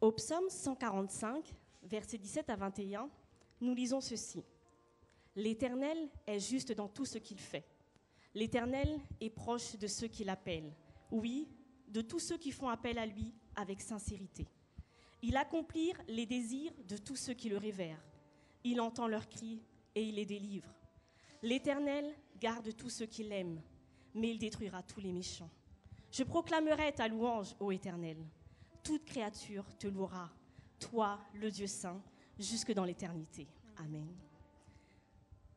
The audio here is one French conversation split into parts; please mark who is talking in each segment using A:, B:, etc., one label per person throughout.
A: Au psaume 145, versets 17 à 21, nous lisons ceci. « L'Éternel est juste dans tout ce qu'il fait. L'Éternel est proche de ceux qui l'appellent. Oui, de tous ceux qui font appel à lui avec sincérité. Il accomplit les désirs de tous ceux qui le révèrent. Il entend leurs cris et il les délivre. L'Éternel garde tous ceux qui l'aiment, mais il détruira tous les méchants. Je proclamerai ta louange, ô Éternel. Toute créature te louera, toi, le Dieu saint, jusque dans l'éternité. Amen. »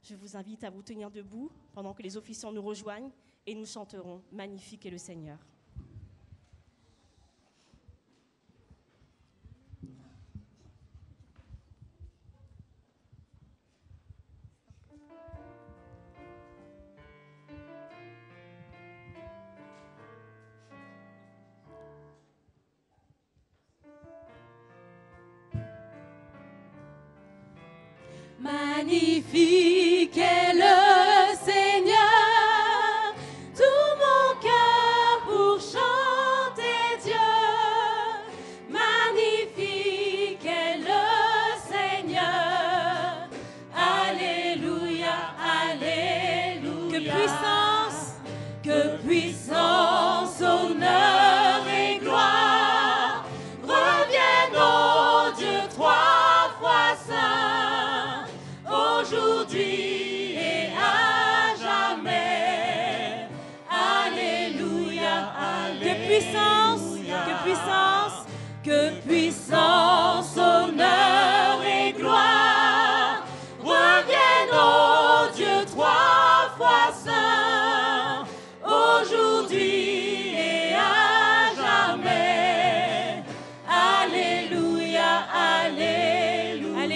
A: Je vous invite à vous tenir debout pendant que les officiants nous rejoignent et nous chanterons « Magnifique est le Seigneur ».
B: Magnifique est le Seigneur, tout mon cœur pour chanter Dieu. Magnifique est le Seigneur, alléluia, alléluia. Que puissance, honneur et gloire reviennent au Dieu trois fois saint, aujourd'hui et à jamais. Alléluia, alléluia. Que puissance, honneur et gloire reviennent au Dieu trois fois saint, aujourd'hui et à jamais. Alléluia, alléluia.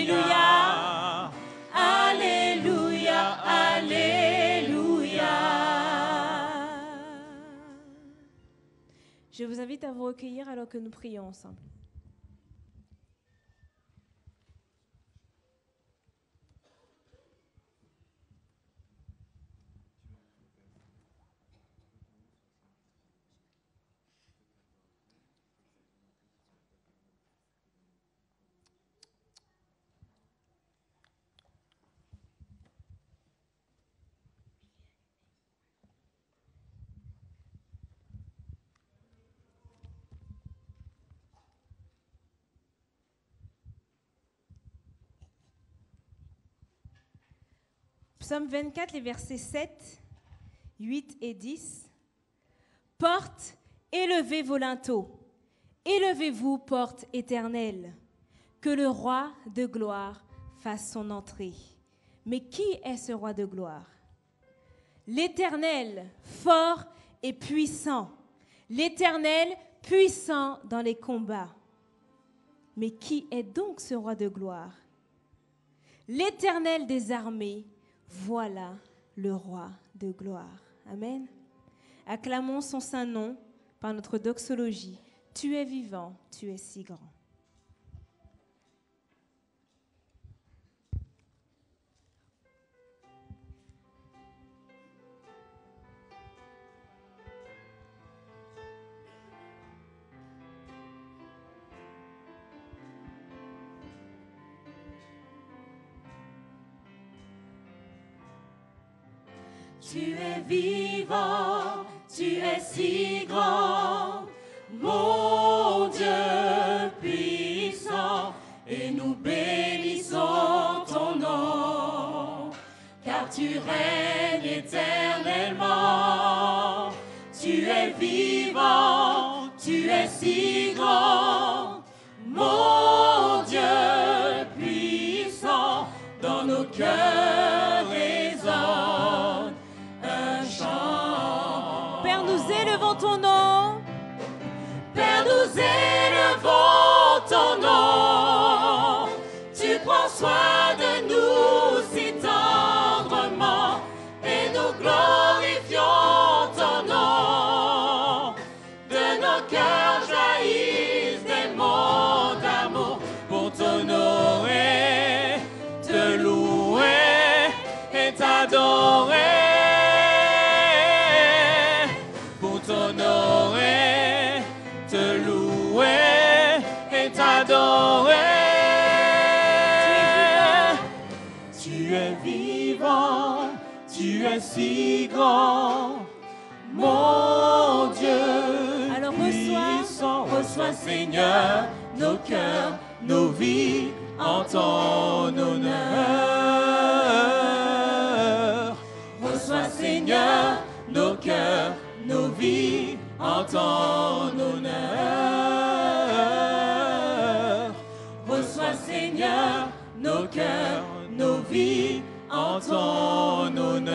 B: Alléluia, alléluia.
C: Je vous invite à vous recueillir alors que nous prions ensemble. Psaume 24, les versets 7, 8 et 10. « Porte, élevez vos linteaux, élevez-vous, porte éternelle, que le roi de gloire fasse son entrée. » Mais qui est ce roi de gloire? L'Éternel, fort et puissant, l'Éternel, puissant dans les combats. Mais qui est donc ce roi de gloire? L'Éternel des armées, voilà le roi de gloire. Amen. Acclamons son saint nom par notre doxologie. Tu es vivant, tu es si grand.
B: Tu es vivant, tu es si grand, mon Dieu puissant, et nous bénissons ton nom, car tu règnes éternellement. Tu es vivant, tu es si grand, mon Dieu puissant, dans nos cœurs résonne un chant.
C: Père, nous élevons ton nom.
B: Père, nous élevons ton nom. Tu prends soin de nous si tendrement, et nous glorifions ton nom. De nos cœurs jaillissent des mots d'amour pour t'honorer, te louer. Tu es si grand, mon Dieu.
C: Alors
B: reçois Seigneur nos cœurs, nos vies en ton honneur. Reçois Seigneur nos cœurs, nos vies en ton honneur. Reçois Seigneur nos cœurs, nos vies en ton honneur.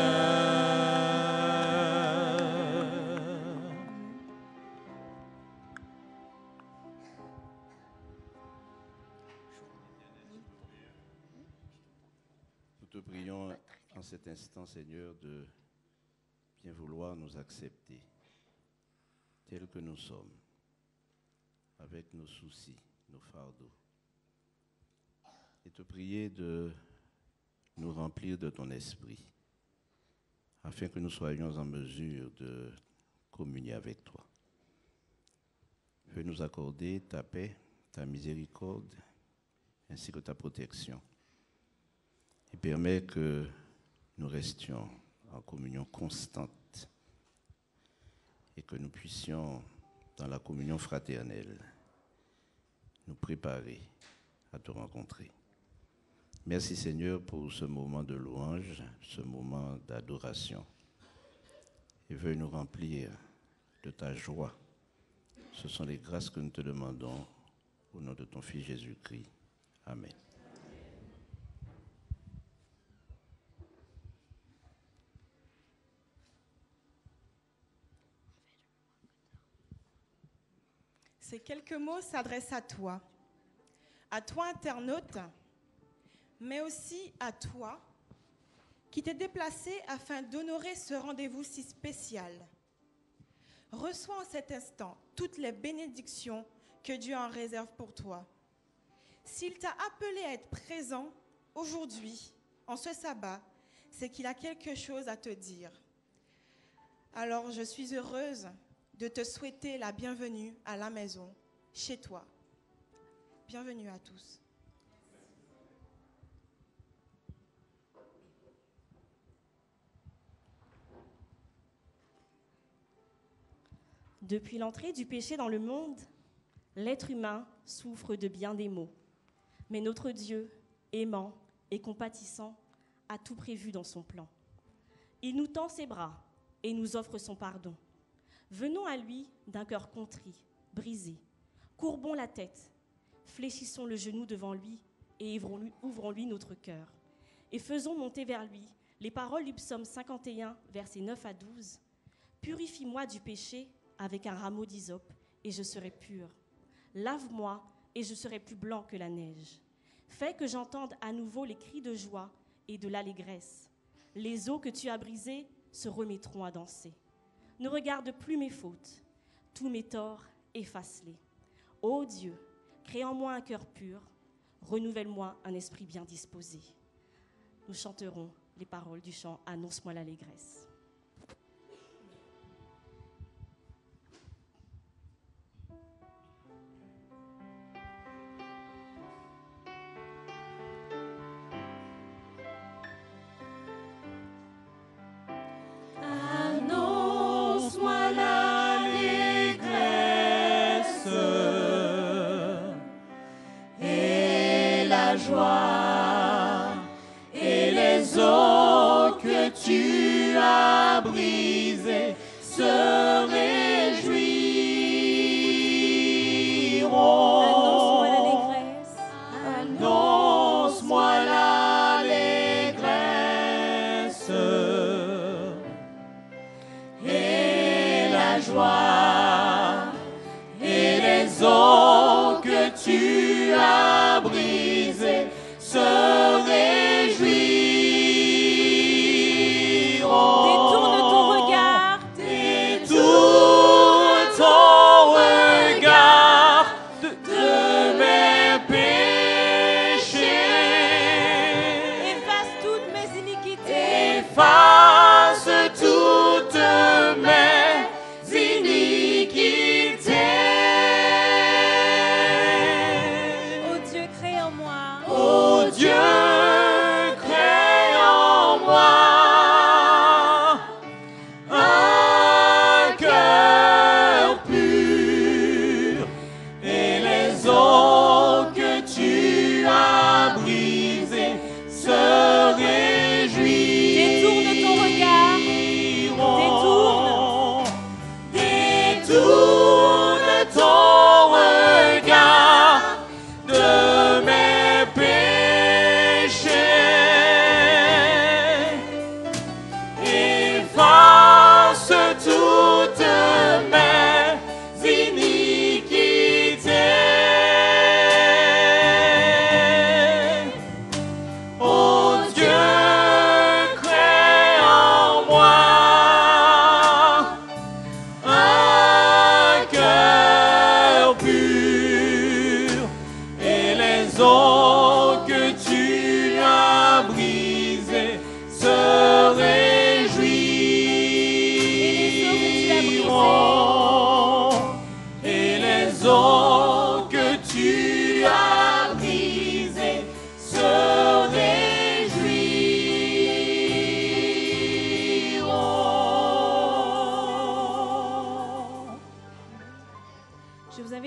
D: Nous te prions en cet instant, Seigneur, de bien vouloir nous accepter tels que nous sommes, avec nos soucis, nos fardeaux, et te prier de nous remplir de ton esprit, afin que nous soyons en mesure de communier avec toi. Veux nous accorder ta paix, ta miséricorde, ainsi que ta protection, et permets que nous restions en communion constante et que nous puissions, dans la communion fraternelle, nous préparer à te rencontrer. Merci Seigneur pour ce moment de louange, ce moment d'adoration. Et veuille nous remplir de ta joie. Ce sont les grâces que nous te demandons au nom de ton Fils Jésus-Christ. Amen.
E: Ces quelques mots s'adressent à toi internaute, mais aussi à toi qui t'es déplacé afin d'honorer ce rendez-vous si spécial. Reçois en cet instant toutes les bénédictions que Dieu en réserve pour toi. S'il t'a appelé à être présent aujourd'hui, en ce sabbat, c'est qu'il a quelque chose à te dire. Alors je suis heureuse de te souhaiter la bienvenue à la maison, chez toi. Bienvenue à tous.
A: Depuis l'entrée du péché dans le monde, l'être humain souffre de bien des maux. Mais notre Dieu, aimant et compatissant, a tout prévu dans son plan. Il nous tend ses bras et nous offre son pardon. Venons à lui d'un cœur contrit, brisé. Courbons la tête, fléchissons le genou devant lui et ouvrons-lui notre cœur. Et faisons monter vers lui les paroles du psaume 51, versets 9 à 12. « Purifie-moi du péché avec un rameau d'hysope, et je serai pur. Lave-moi, et je serai plus blanc que la neige. Fais que j'entende à nouveau les cris de joie et de l'allégresse. Les os que tu as brisés se remettront à danser. Ne regarde plus mes fautes, tous mes torts, efface-les. Ô Dieu, crée en moi un cœur pur, renouvelle-moi un esprit bien disposé. » Nous chanterons les paroles du chant « Annonce-moi l'allégresse ».
B: Annonce-moi l'allégresse et la joie et les os que tu as brisés se réjouiront. Annonce-moi l'allégresse et la joie et les os que tu as brisés se réjouiront.
C: Détourne ton regard.
B: Détourne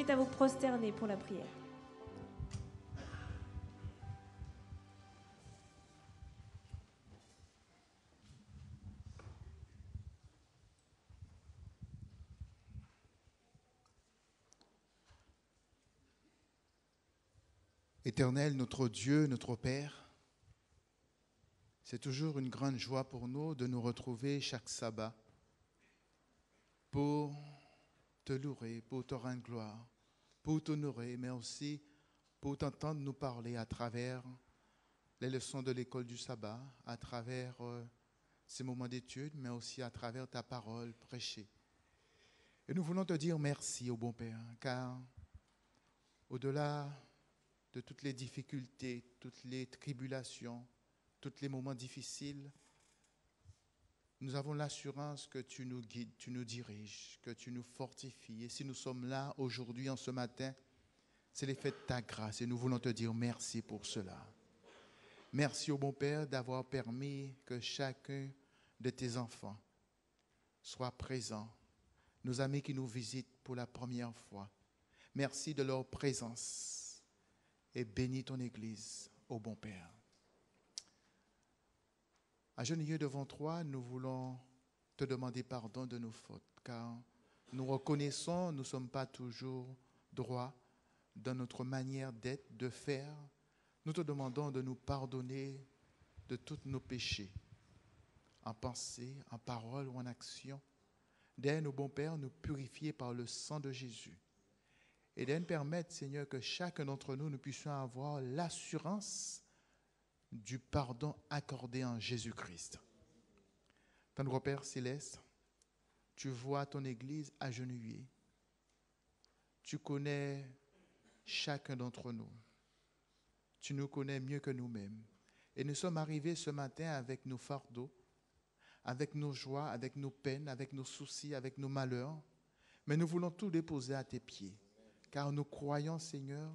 C: invite à vous prosterner pour la prière.
F: Éternel, notre Dieu, notre Père, c'est toujours une grande joie pour nous de nous retrouver chaque sabbat pour te louer, pour te rendre gloire, pour t'honorer, mais aussi pour t'entendre nous parler à travers les leçons de l'école du sabbat, à travers ces moments d'étude, mais aussi à travers ta parole prêchée. Et nous voulons te dire merci, ô bon Père, car au-delà de toutes les difficultés, toutes les tribulations, tous les moments difficiles, nous avons l'assurance que tu nous guides, tu nous diriges, que tu nous fortifies. Et si nous sommes là aujourd'hui, en ce matin, c'est l'effet de ta grâce et nous voulons te dire merci pour cela. Merci au bon Père d'avoir permis que chacun de tes enfants soit présent. Nos amis qui nous visitent pour la première fois, merci de leur présence. Et bénis ton Église, ô bon Père. Agenouillés devant toi, nous voulons te demander pardon de nos fautes, car nous reconnaissons, nous ne sommes pas toujours droits dans notre manière d'être, de faire. Nous te demandons de nous pardonner de tous nos péchés, en pensée, en parole ou en action. D'aide, ô bon Père, nous purifier par le sang de Jésus. Et de nous permettre, Seigneur, que chacun d'entre nous, nous puissions avoir l'assurance du pardon accordé en Jésus-Christ. Tendre Père céleste, tu vois ton Église agenouillée. Tu connais chacun d'entre nous. Tu nous connais mieux que nous-mêmes. Et nous sommes arrivés ce matin avec nos fardeaux, avec nos joies, avec nos peines, avec nos soucis, avec nos malheurs. Mais nous voulons tout déposer à tes pieds. Car nous croyons, Seigneur,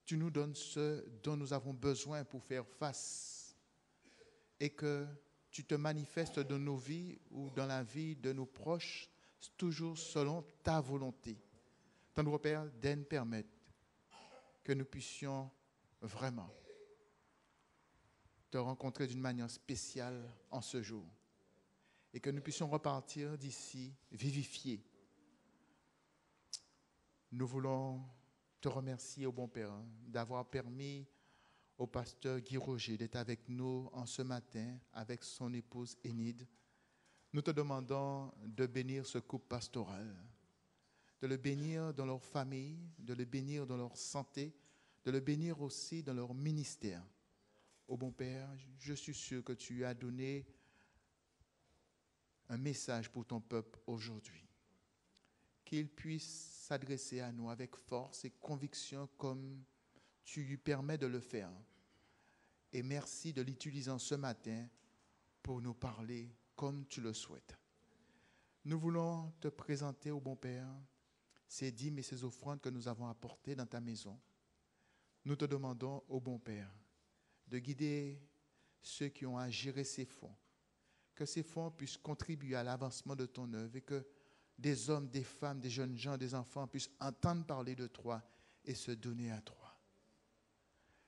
F: tu nous donnes ce dont nous avons besoin pour faire face et que tu te manifestes dans nos vies ou dans la vie de nos proches, toujours selon ta volonté. Tendre Père, d'aide nous permettre que nous puissions vraiment te rencontrer d'une manière spéciale en ce jour et que nous puissions repartir d'ici vivifiés. Nous voulons te remercier, ô bon Père, d'avoir permis au pasteur Guy Roger d'être avec nous en ce matin, avec son épouse Enid. Nous te demandons de bénir ce couple pastoral, de le bénir dans leur famille, de le bénir dans leur santé, de le bénir aussi dans leur ministère. Ô bon Père, je suis sûr que tu as donné un message pour ton peuple aujourd'hui. Qu'il puisse s'adresser à nous avec force et conviction comme tu lui permets de le faire. Et merci de l'utiliser ce matin pour nous parler comme tu le souhaites. Nous voulons te présenter, ô bon Père, ces dîmes et ces offrandes que nous avons apportées dans ta maison. Nous te demandons, ô bon Père, de guider ceux qui ont à gérer ces fonds, que ces fonds puissent contribuer à l'avancement de ton œuvre et que des hommes, des femmes, des jeunes gens, des enfants puissent entendre parler de toi et se donner à toi.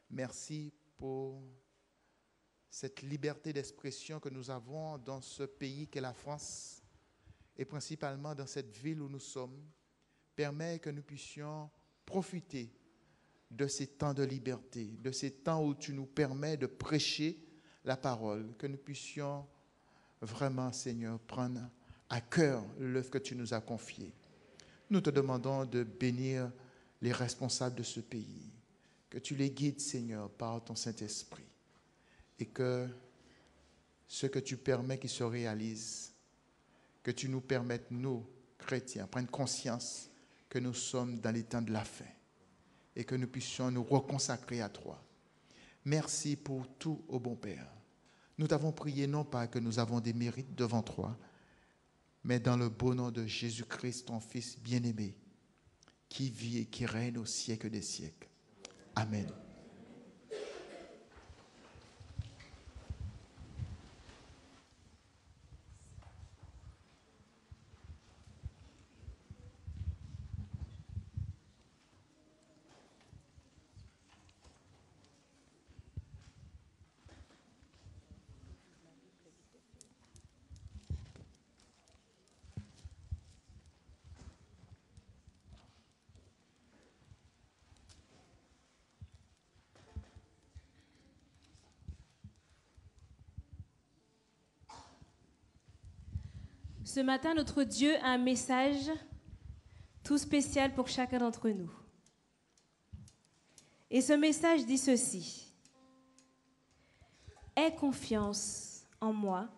F: Merci pour cette liberté d'expression que nous avons dans ce pays qu'est la France et principalement dans cette ville où nous sommes. Permets que nous puissions profiter de ces temps de liberté, de ces temps où tu nous permets de prêcher la parole, que nous puissions vraiment, Seigneur, prendre à cœur l'œuvre que tu nous as confiée. Nous te demandons de bénir les responsables de ce pays, que tu les guides, Seigneur, par ton Saint-Esprit, et que ce que tu permets qu'il se réalise, que tu nous permettes, nous, chrétiens, prendre conscience que nous sommes dans les temps de la fin et que nous puissions nous reconsacrer à toi. Merci pour tout, ô bon Père. Nous t'avons prié non pas que nous avons des mérites devant toi, mais dans le beau nom de Jésus-Christ, ton Fils bien-aimé, qui vit et qui règne au siècle des siècles. Amen.
C: Ce matin, notre Dieu a un message tout spécial pour chacun d'entre nous. Et ce message dit ceci. Aie confiance en moi,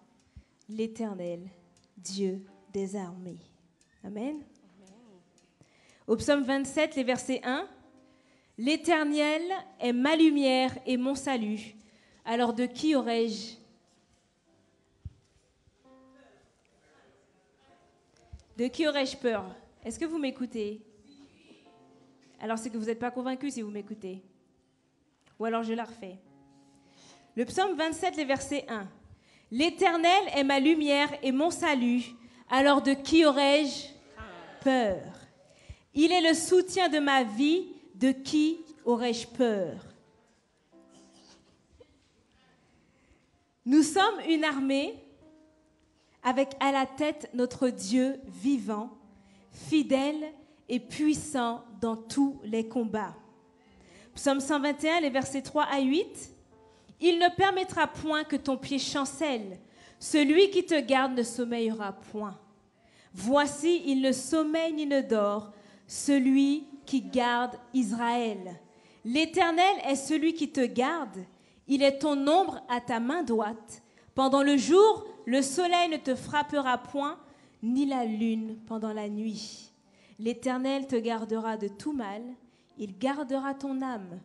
C: l'Éternel, Dieu des armées. Amen. Au psaume 27, les versets 1, l'Éternel est ma lumière et mon salut. Alors de qui aurais-je peur? Est-ce que vous m'écoutez? Alors c'est que vous n'êtes pas convaincus si vous m'écoutez. Ou alors je la refais. Le psaume 27, les versets 1. L'Éternel est ma lumière et mon salut. Alors de qui aurais-je peur? Il est le soutien de ma vie. De qui aurais-je peur? Nous sommes une armée avec à la tête notre Dieu vivant, fidèle et puissant dans tous les combats. Psaume 121, les versets 3 à 8. Il ne permettra point que ton pied chancelle. Celui qui te garde ne sommeillera point. Voici, il ne sommeille ni ne dort, celui qui garde Israël. L'Éternel est celui qui te garde. Il est ton ombre à ta main droite. Pendant le jour, le soleil ne te frappera point, ni la lune pendant la nuit. L'Éternel te gardera de tout mal. Il gardera ton âme.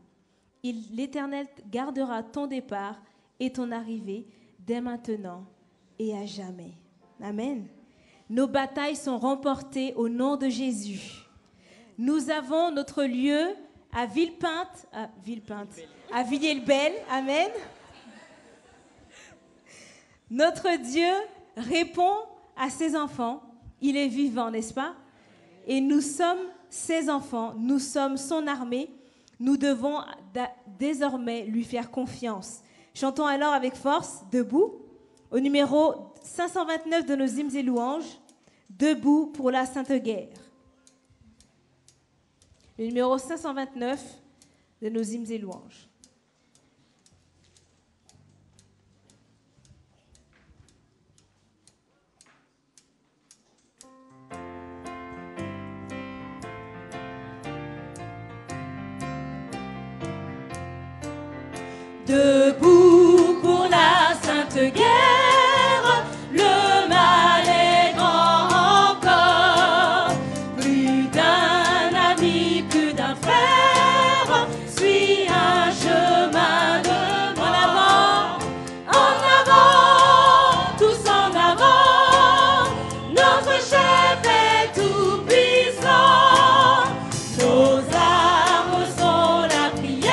C: L'Éternel gardera ton départ et ton arrivée dès maintenant et à jamais. Amen. Nos batailles sont remportées au nom de Jésus. Nous avons notre lieu à Villepinte, à Villiers-le-Bel. Amen. Notre Dieu répond à ses enfants. Il est vivant, n'est-ce pas? Et nous sommes ses enfants, nous sommes son armée. Nous devons désormais lui faire confiance. Chantons alors avec force, debout, au numéro 529 de nos hymnes et louanges, debout pour la Sainte Guerre. Le numéro 529 de nos hymnes et louanges.
B: Debout pour la Sainte Guerre, le mal est grand encore. Plus d'un ami, plus d'un frère, suit un chemin de mort. En avant, tous en avant, notre chef est tout puissant. Nos armes sont la prière.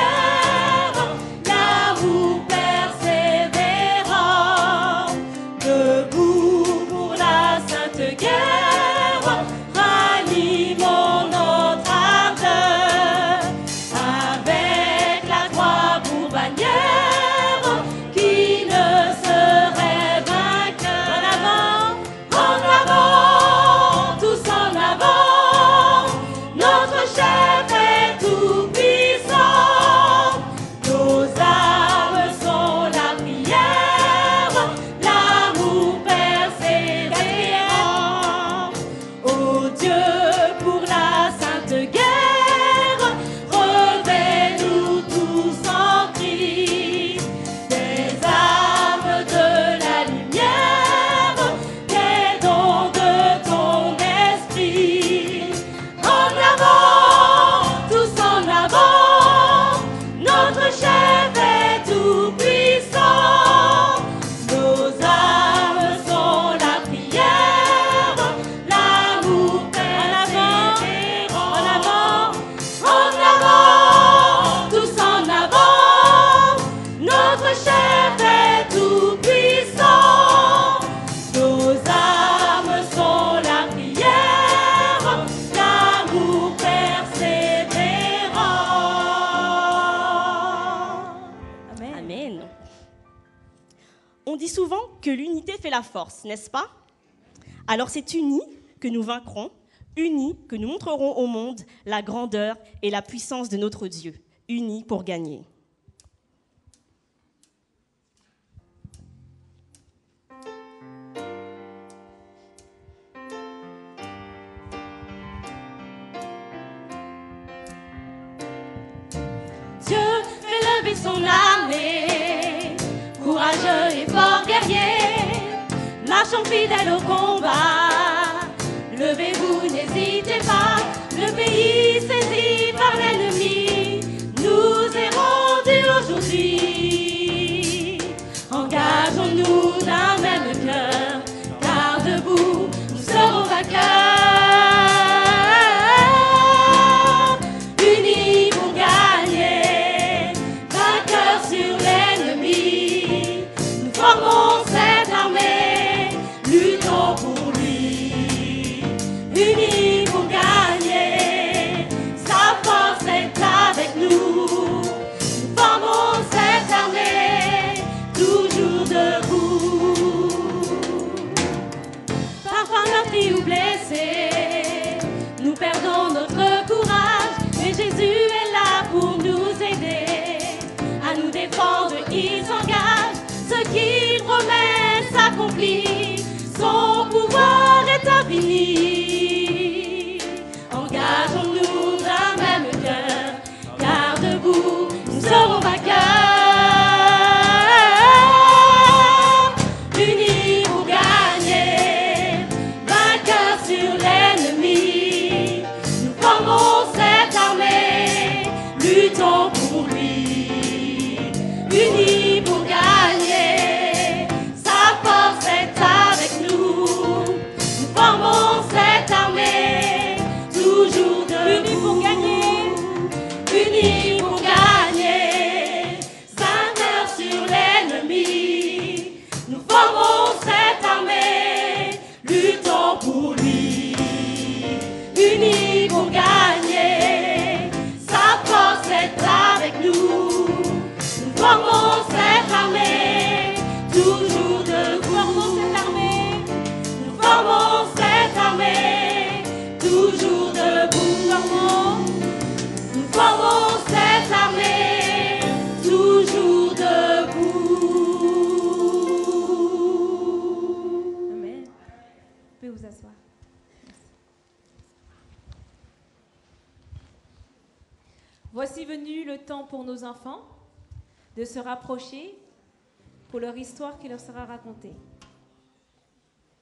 A: On dit souvent que l'unité fait la force, n'est-ce pas? Alors c'est unis que nous vaincrons, unis que nous montrerons au monde la grandeur et la puissance de notre Dieu, unis pour gagner.
B: marchons fidèles au combat. Levez-vous, n'hésitez pas, le pays saisi par l'ennemi nous est rendu aujourd'hui. Engageons-nous d'un même cœur, car debout nous serons vainqueurs. Unis pour gagner, vainqueurs sur l'ennemi. Nous formons cette armée, luttons pour lui. Unis pour gagner, sa force est avec nous. Nous formons cette armée, toujours debout. Parfois meurtris ou blessés, nous perdons notre courage, mais Jésus est là pour nous aider. À nous défendre, il s'engage, ce qu'il promet s'accomplit, son pouvoir est infini. Engageons-nous d'un même cœur, car debout nous serons vainqueurs. Unis pour gagner, vainqueurs sur l'ennemi. Nous formons cette armée, luttons pour lui. Unis pour gagner, sa force est avec nous. Nous formons cette armée, toujours debout. Unis pour gagner, unis pour gagner, vainqueurs sur l'ennemi. Nous formons cette armée, luttons pour lui. Unis pour gagner, sa force est avec nous. Nous formons cette armée, toujours debout. Nous formons cette armée, toujours debout. Nous formons cette armée, toujours debout.
C: Amen. Vous pouvez vous asseoir. Merci. Voici venu le temps pour nos enfants de se rapprocher pour leur histoire qui leur sera racontée.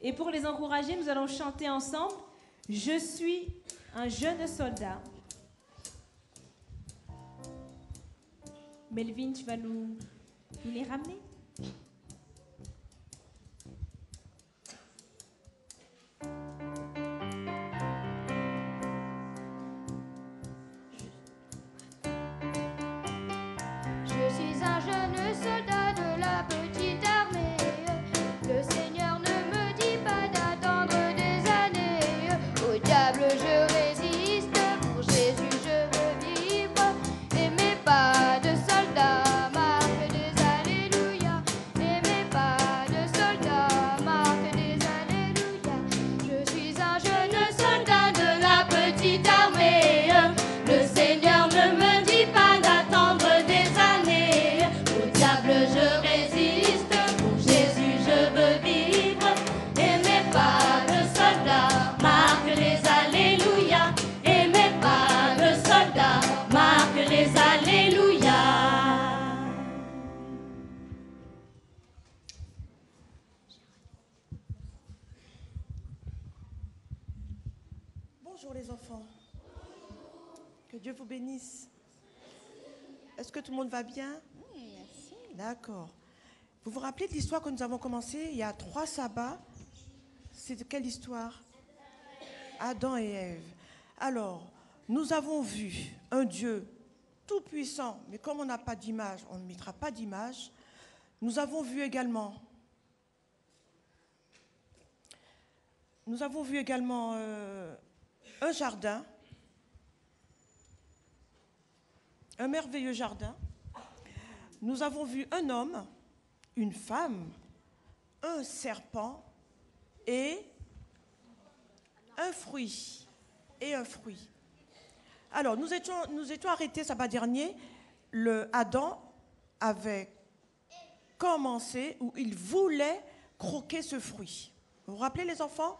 C: Et pour les encourager, nous allons chanter ensemble « Je suis un jeune soldat ». Melvin, tu vas nous les ramener?
G: Je suis un jeune soldat de la petite armée. Le Seigneur ne me dit pas d'attendre des années. Au diable je résiste, pour Jésus je veux vivre. Et mes pas de soldat marquent des alléluia. Et mes pas de soldat marquent des alléluia. Je suis un jeune soldat de la petite armée. Le Seigneur ne me dit pas d'attendre des années. Au diable je résiste, pour Jésus je veux vivre. Et mes pas de soldat marquent les alléluia. Et mes pas de soldat marquent les alléluia.
E: Bonjour les enfants. Que Dieu vous bénisse. Est-ce que tout le monde va bien? Merci. D'accord. Vous vous rappelez de l'histoire que nous avons commencée il y a 3 sabbats? C'est de quelle histoire? Adam et Ève. Alors, nous avons vu un Dieu tout-puissant, mais comme on n'a pas d'image, on ne mettra pas d'image. Nous avons vu également un jardin, un merveilleux jardin. Nous avons vu un homme, une femme, un serpent et un fruit. Alors, nous étions arrêtés sabbat dernier. Adam avait commencé, ou il voulait croquer ce fruit. Vous vous rappelez les enfants?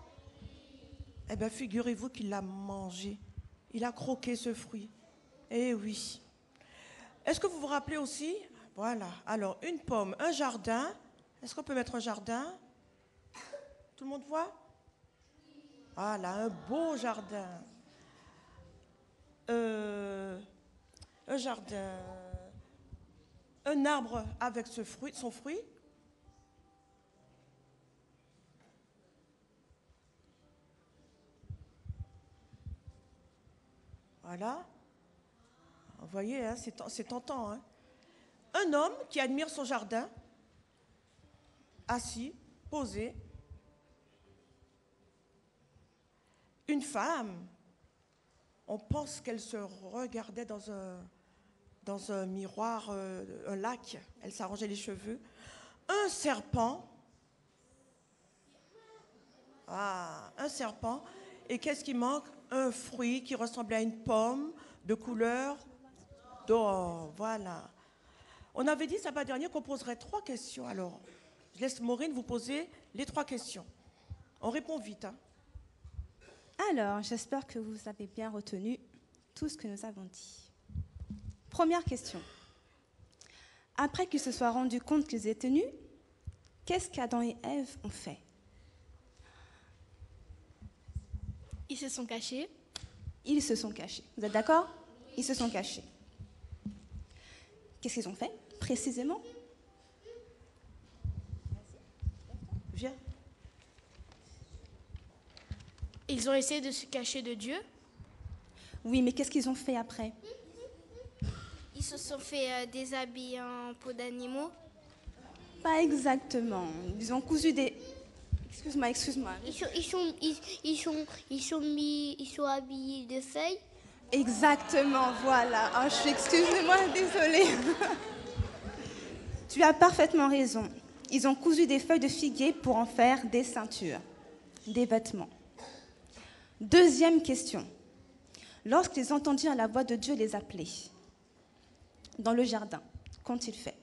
E: Eh bien, figurez-vous qu'il l'a mangé. Il a croqué ce fruit. Eh oui. Est-ce que vous vous rappelez aussi? Voilà. Alors, une pomme, un jardin. Est-ce qu'on peut mettre un jardin? Tout le monde voit? Voilà, un beau jardin. Un jardin. Un arbre avec son fruit. Voilà. Vous voyez, hein, c'est tentant. Hein. Un homme qui admire son jardin, assis, posé. Une femme, on pense qu'elle se regardait dans un miroir, un lac. Elle s'arrangeait les cheveux. Un serpent. Ah, un serpent. Et qu'est-ce qui manque? Un fruit qui ressemblait à une pomme de couleur d'or. Voilà. On avait dit samedi dernier qu'on poserait 3 questions. Alors, je laisse Maureen vous poser les 3 questions. On répond vite. Hein.
C: Alors, j'espère que vous avez bien retenu tout ce que nous avons dit. Première question. Après qu'ils se soient rendus compte qu'ils étaient nus, qu'est-ce qu'Adam et Ève ont fait?
H: Ils se sont cachés.
C: Ils se sont cachés. Vous êtes d'accord? Ils se sont cachés. Qu'est-ce qu'ils ont fait, précisément?
E: Viens.
H: Ils ont essayé de se cacher de Dieu.
C: Oui, mais qu'est-ce qu'ils ont fait après?
I: Ils se sont fait déshabiller en peau d'animaux.
C: Pas exactement. Ils ont cousu des... Excuse-moi.
I: Ils sont habillés de feuilles.
C: Exactement, voilà. Oh, excusez-moi, désolée. Tu as parfaitement raison. Ils ont cousu des feuilles de figuier pour en faire des ceintures, des vêtements. Deuxième question. Lorsqu'ils entendirent la voix de Dieu les appeler dans le jardin, qu'ont-ils fait?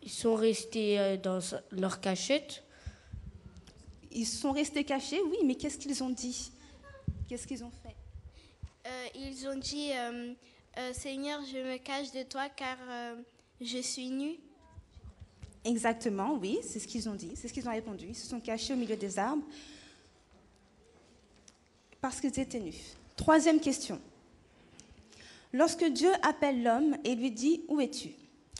B: Ils sont restés dans leur cachette.
C: Ils sont restés cachés, oui, mais qu'est-ce qu'ils ont dit? Qu'est-ce qu'ils ont fait?
I: Ils ont dit Seigneur, je me cache de toi car je suis nue.
C: Exactement, oui, c'est ce qu'ils ont dit, c'est ce qu'ils ont répondu. Ils se sont cachés au milieu des arbres parce qu'ils étaient nus. Troisième question. Lorsque Dieu appelle l'homme et lui dit « Où es-tu »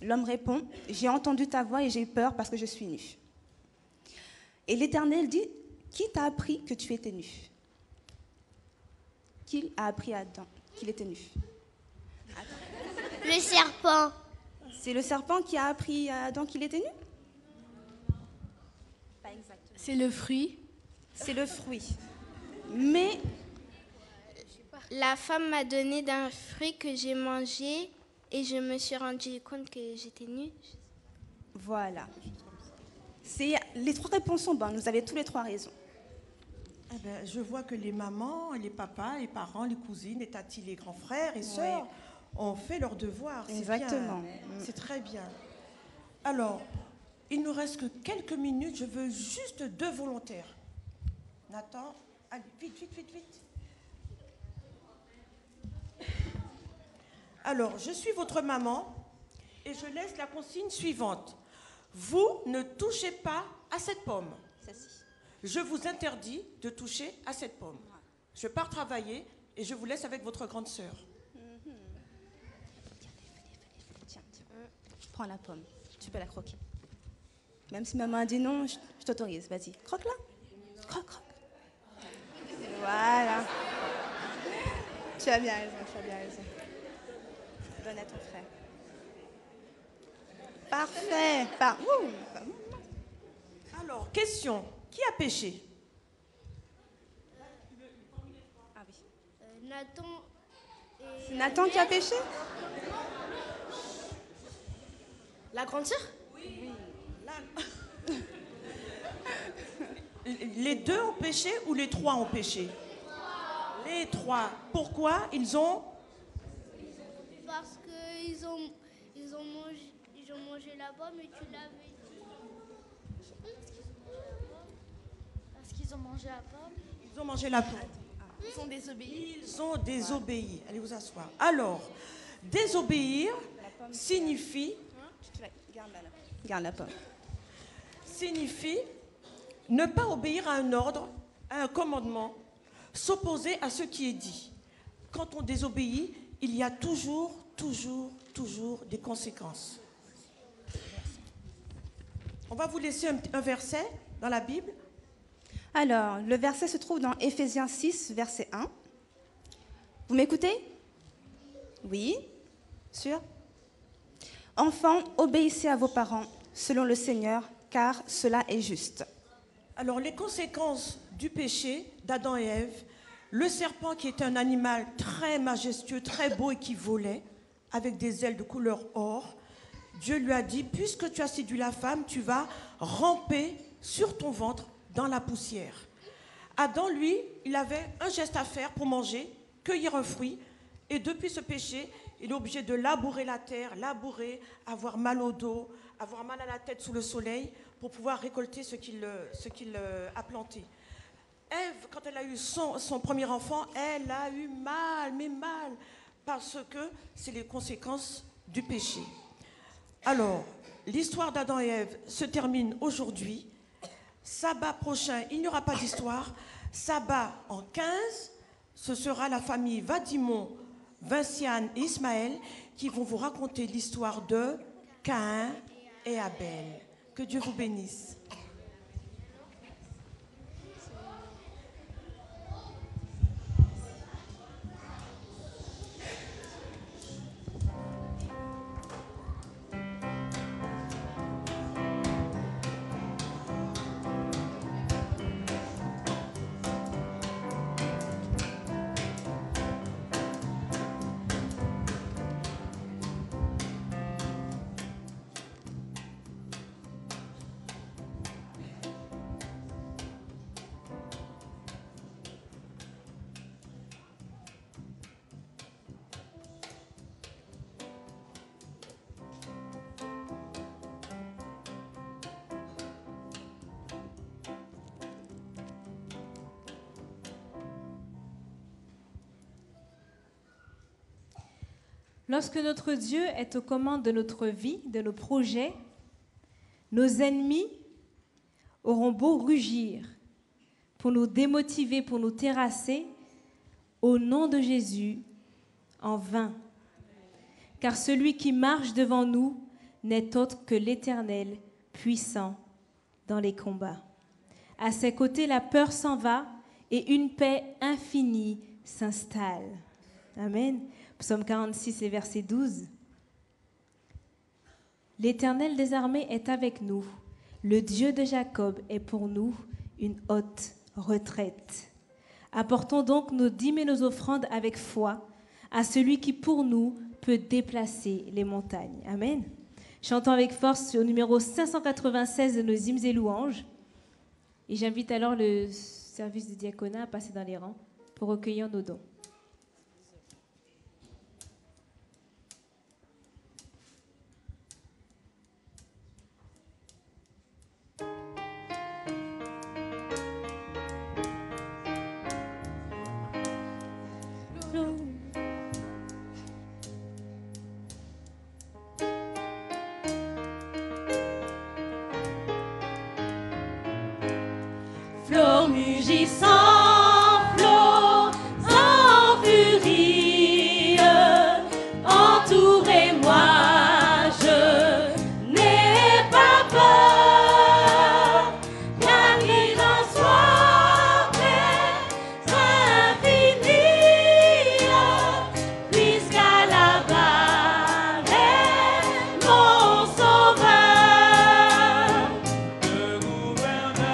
C: L'homme répond « J'ai entendu ta voix et j'ai eu peur parce que je suis nu. » Et l'Éternel dit « Qui t'a appris que tu étais nu » Qui a appris à Adam qu'il était nu?
I: Le serpent.
C: C'est le serpent qui a appris à Adam qu'il était nu? Pas exactement.
H: C'est le fruit.
C: C'est le fruit. Mais
I: la femme m'a donné d'un fruit que j'ai mangé et je me suis rendu compte que j'étais nue.
C: Voilà. Les 3 réponses sont bonnes. Vous avez tous les 3 raison.
E: Eh ben, je vois que les mamans, les papas, les parents, les cousines, les tatis, les grands frères et sœurs ont fait leur devoir.
C: Exactement.
E: C'est très bien. Alors, il nous reste que quelques minutes. Je veux juste 2 volontaires. Nathan, allez, vite. Alors, je suis votre maman et je laisse la consigne suivante. Vous ne touchez pas à cette pomme. Je vous interdis de toucher à cette pomme. Je pars travailler et je vous laisse avec votre grande sœur.
C: Tiens. Prends la pomme. Tu peux la croquer. Même si maman a dit non, je t'autorise. Vas-y, croque-la. Croque. Voilà. Tu as bien raison. Donne à ton frère. Parfait.
E: Alors, question. Qui a péché?
C: Ah oui.
I: Nathan.
C: C'est Nathan qui a péché?
H: La grande sœur?
E: Oui. Les 2 ont péché ou les 3 ont péché? Les 3. Pourquoi ils ont?
I: Parce qu'ils ont mangé la pomme et tu l'avais dit. Parce qu'ils ont mangé la pomme.
E: Ils ont mangé la pomme.
H: Ils sont désobéis.
E: Ils ont désobéi. Allez vous asseoir. Alors, désobéir signifie
J: Garde-la pas.
K: Signifie ne pas obéir à un ordre, à un commandement, s'opposer à ce qui est dit. Quand on désobéit, il y a toujours des conséquences. On va vous laisser un verset dans la Bible.
J: Alors, le verset se trouve dans Éphésiens 6, verset 1. Vous m'écoutez? Oui? Sûr? Enfants, obéissez à vos parents selon le Seigneur, car cela est juste.
K: Alors, les conséquences du péché d'Adam et Ève, le serpent qui était un animal très majestueux, très beau et qui volait, avec des ailes de couleur or, Dieu lui a dit, puisque tu as séduit la femme, tu vas ramper sur ton ventre dans la poussière. Adam, lui, il avait un geste à faire pour manger, cueillir un fruit, et depuis ce péché, il est obligé de labourer la terre, avoir mal au dos, avoir mal à la tête sous le soleil, pour pouvoir récolter ce qu'il a planté. Ève, quand elle a eu son premier enfant, elle a eu mal, parce que c'est les conséquences du péché. Alors, l'histoire d'Adam et Ève se termine aujourd'hui. Sabbat prochain, il n'y aura pas d'histoire. Sabbat en 15, ce sera la famille Vadimon, Vinciane et Ismaël qui vont vous raconter l'histoire de Caïn et Abel. Que Dieu vous bénisse.
C: Lorsque notre Dieu est aux commandes de notre vie, de nos projets, nos ennemis auront beau rugir pour nous démotiver, pour nous terrasser, au nom de Jésus, en vain. Car celui qui marche devant nous n'est autre que l'Éternel, puissant dans les combats. À ses côtés, la peur s'en va et une paix infinie s'installe. Amen. Psaume 46 et verset 12. L'Éternel des armées est avec nous. Le Dieu de Jacob est pour nous une haute retraite. Apportons donc nos dîmes et nos offrandes avec foi à celui qui pour nous peut déplacer les montagnes. Amen. Chantons avec force au numéro 596 de nos hymnes et louanges. Et j'invite alors le service du diaconat à passer dans les rangs pour recueillir nos dons.
B: Flot mugissant, flot en furie, entourez-moi, je n'ai pas peur, car il en soit infini, puisqu'à la barre est mon sauveur. Le gouvernail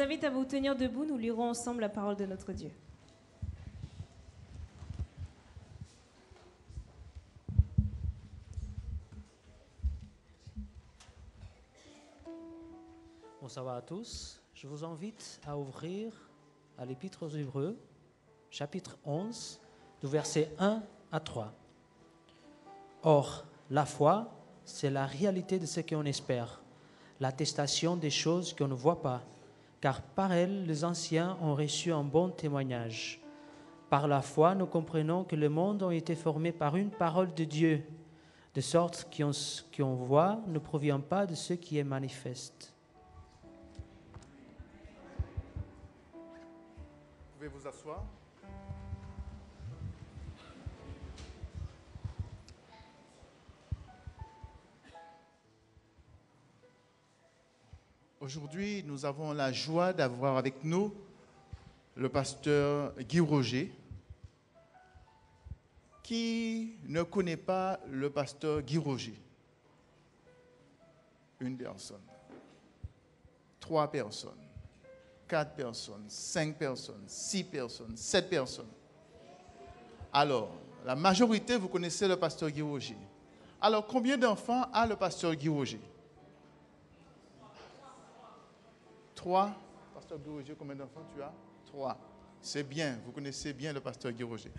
C: invite à vous tenir debout, nous lirons ensemble la parole de notre Dieu.
L: Bonsoir à tous. Je vous invite à ouvrir à l'Épître aux Hébreux, chapitre 11, du verset 1 à 3. Or, la foi, c'est la réalité de ce qu'on espère, l'attestation des choses qu'on ne voit pas, car par elle, les anciens ont reçu un bon témoignage. Par la foi, nous comprenons que le monde a été formé par une parole de Dieu, de sorte qu'on voit ne provient pas de ce qui est manifeste.
F: Vous pouvez vous asseoir. Aujourd'hui, nous avons la joie d'avoir avec nous le pasteur Guy Roger. Qui ne connaît pas le pasteur Guy Roger? Une personne, 3 personnes, 4 personnes, 5 personnes, 6 personnes, 7 personnes. Alors, la majorité, vous connaissez le pasteur Guy Roger. Alors, combien d'enfants a le pasteur Guy Roger? 3. Pasteur Guy Roger, combien d'enfants tu as? 3. C'est bien, vous connaissez bien le pasteur Guy Roger.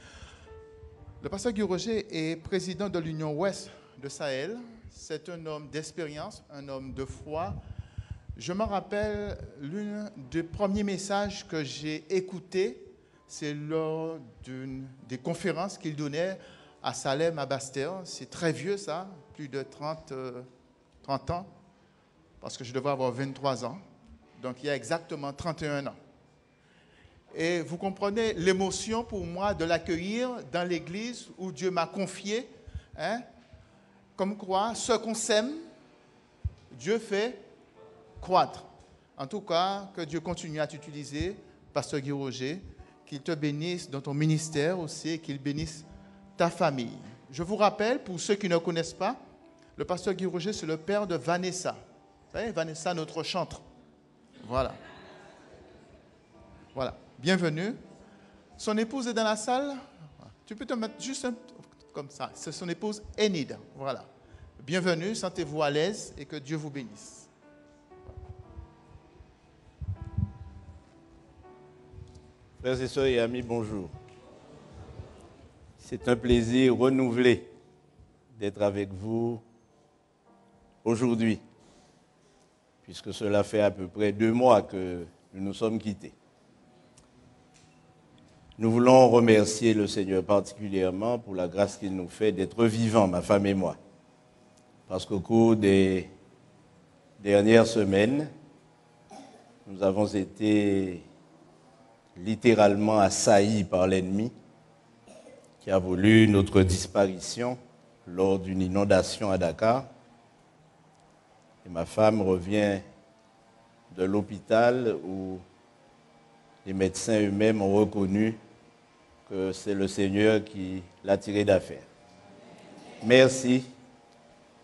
F: Le pasteur Guy Roger est président de l'Union Ouest de Sahel. C'est un homme d'expérience, un homme de foi. Je me rappelle l'un des premiers messages que j'ai écoutés, c'est lors d'une des conférences qu'il donnait à Salem, à Basse-Terre. C'est très vieux ça, plus de 30 ans, parce que je devais avoir 23 ans. Donc il y a exactement 31 ans. Et vous comprenez l'émotion pour moi de l'accueillir dans l'église où Dieu m'a confié. Hein, comme quoi, ce qu'on sème, Dieu fait croître. En tout cas, que Dieu continue à t'utiliser, pasteur Guy Roger, qu'il te bénisse dans ton ministère aussi et qu'il bénisse ta famille. Je vous rappelle, pour ceux qui ne connaissent pas, le pasteur Guy Roger, c'est le père de Vanessa. Vous savez, Vanessa, notre chantre. Voilà. Voilà. Bienvenue. Son épouse est dans la salle. Tu peux te mettre juste comme ça. C'est son épouse Enid. Voilà. Bienvenue, sentez-vous à l'aise et que Dieu vous bénisse.
D: Frères et sœurs et amis, bonjour. C'est un plaisir renouvelé d'être avec vous aujourd'hui, puisque cela fait à peu près 2 mois que nous nous sommes quittés. Nous voulons remercier le Seigneur particulièrement pour la grâce qu'il nous fait d'être vivants, ma femme et moi. Parce qu'au cours des dernières semaines, nous avons été littéralement assaillis par l'ennemi qui a voulu notre disparition lors d'une inondation à Dakar. Et ma femme revient de l'hôpital où les médecins eux-mêmes ont reconnu que c'est le Seigneur qui l'a tiré d'affaire. Merci.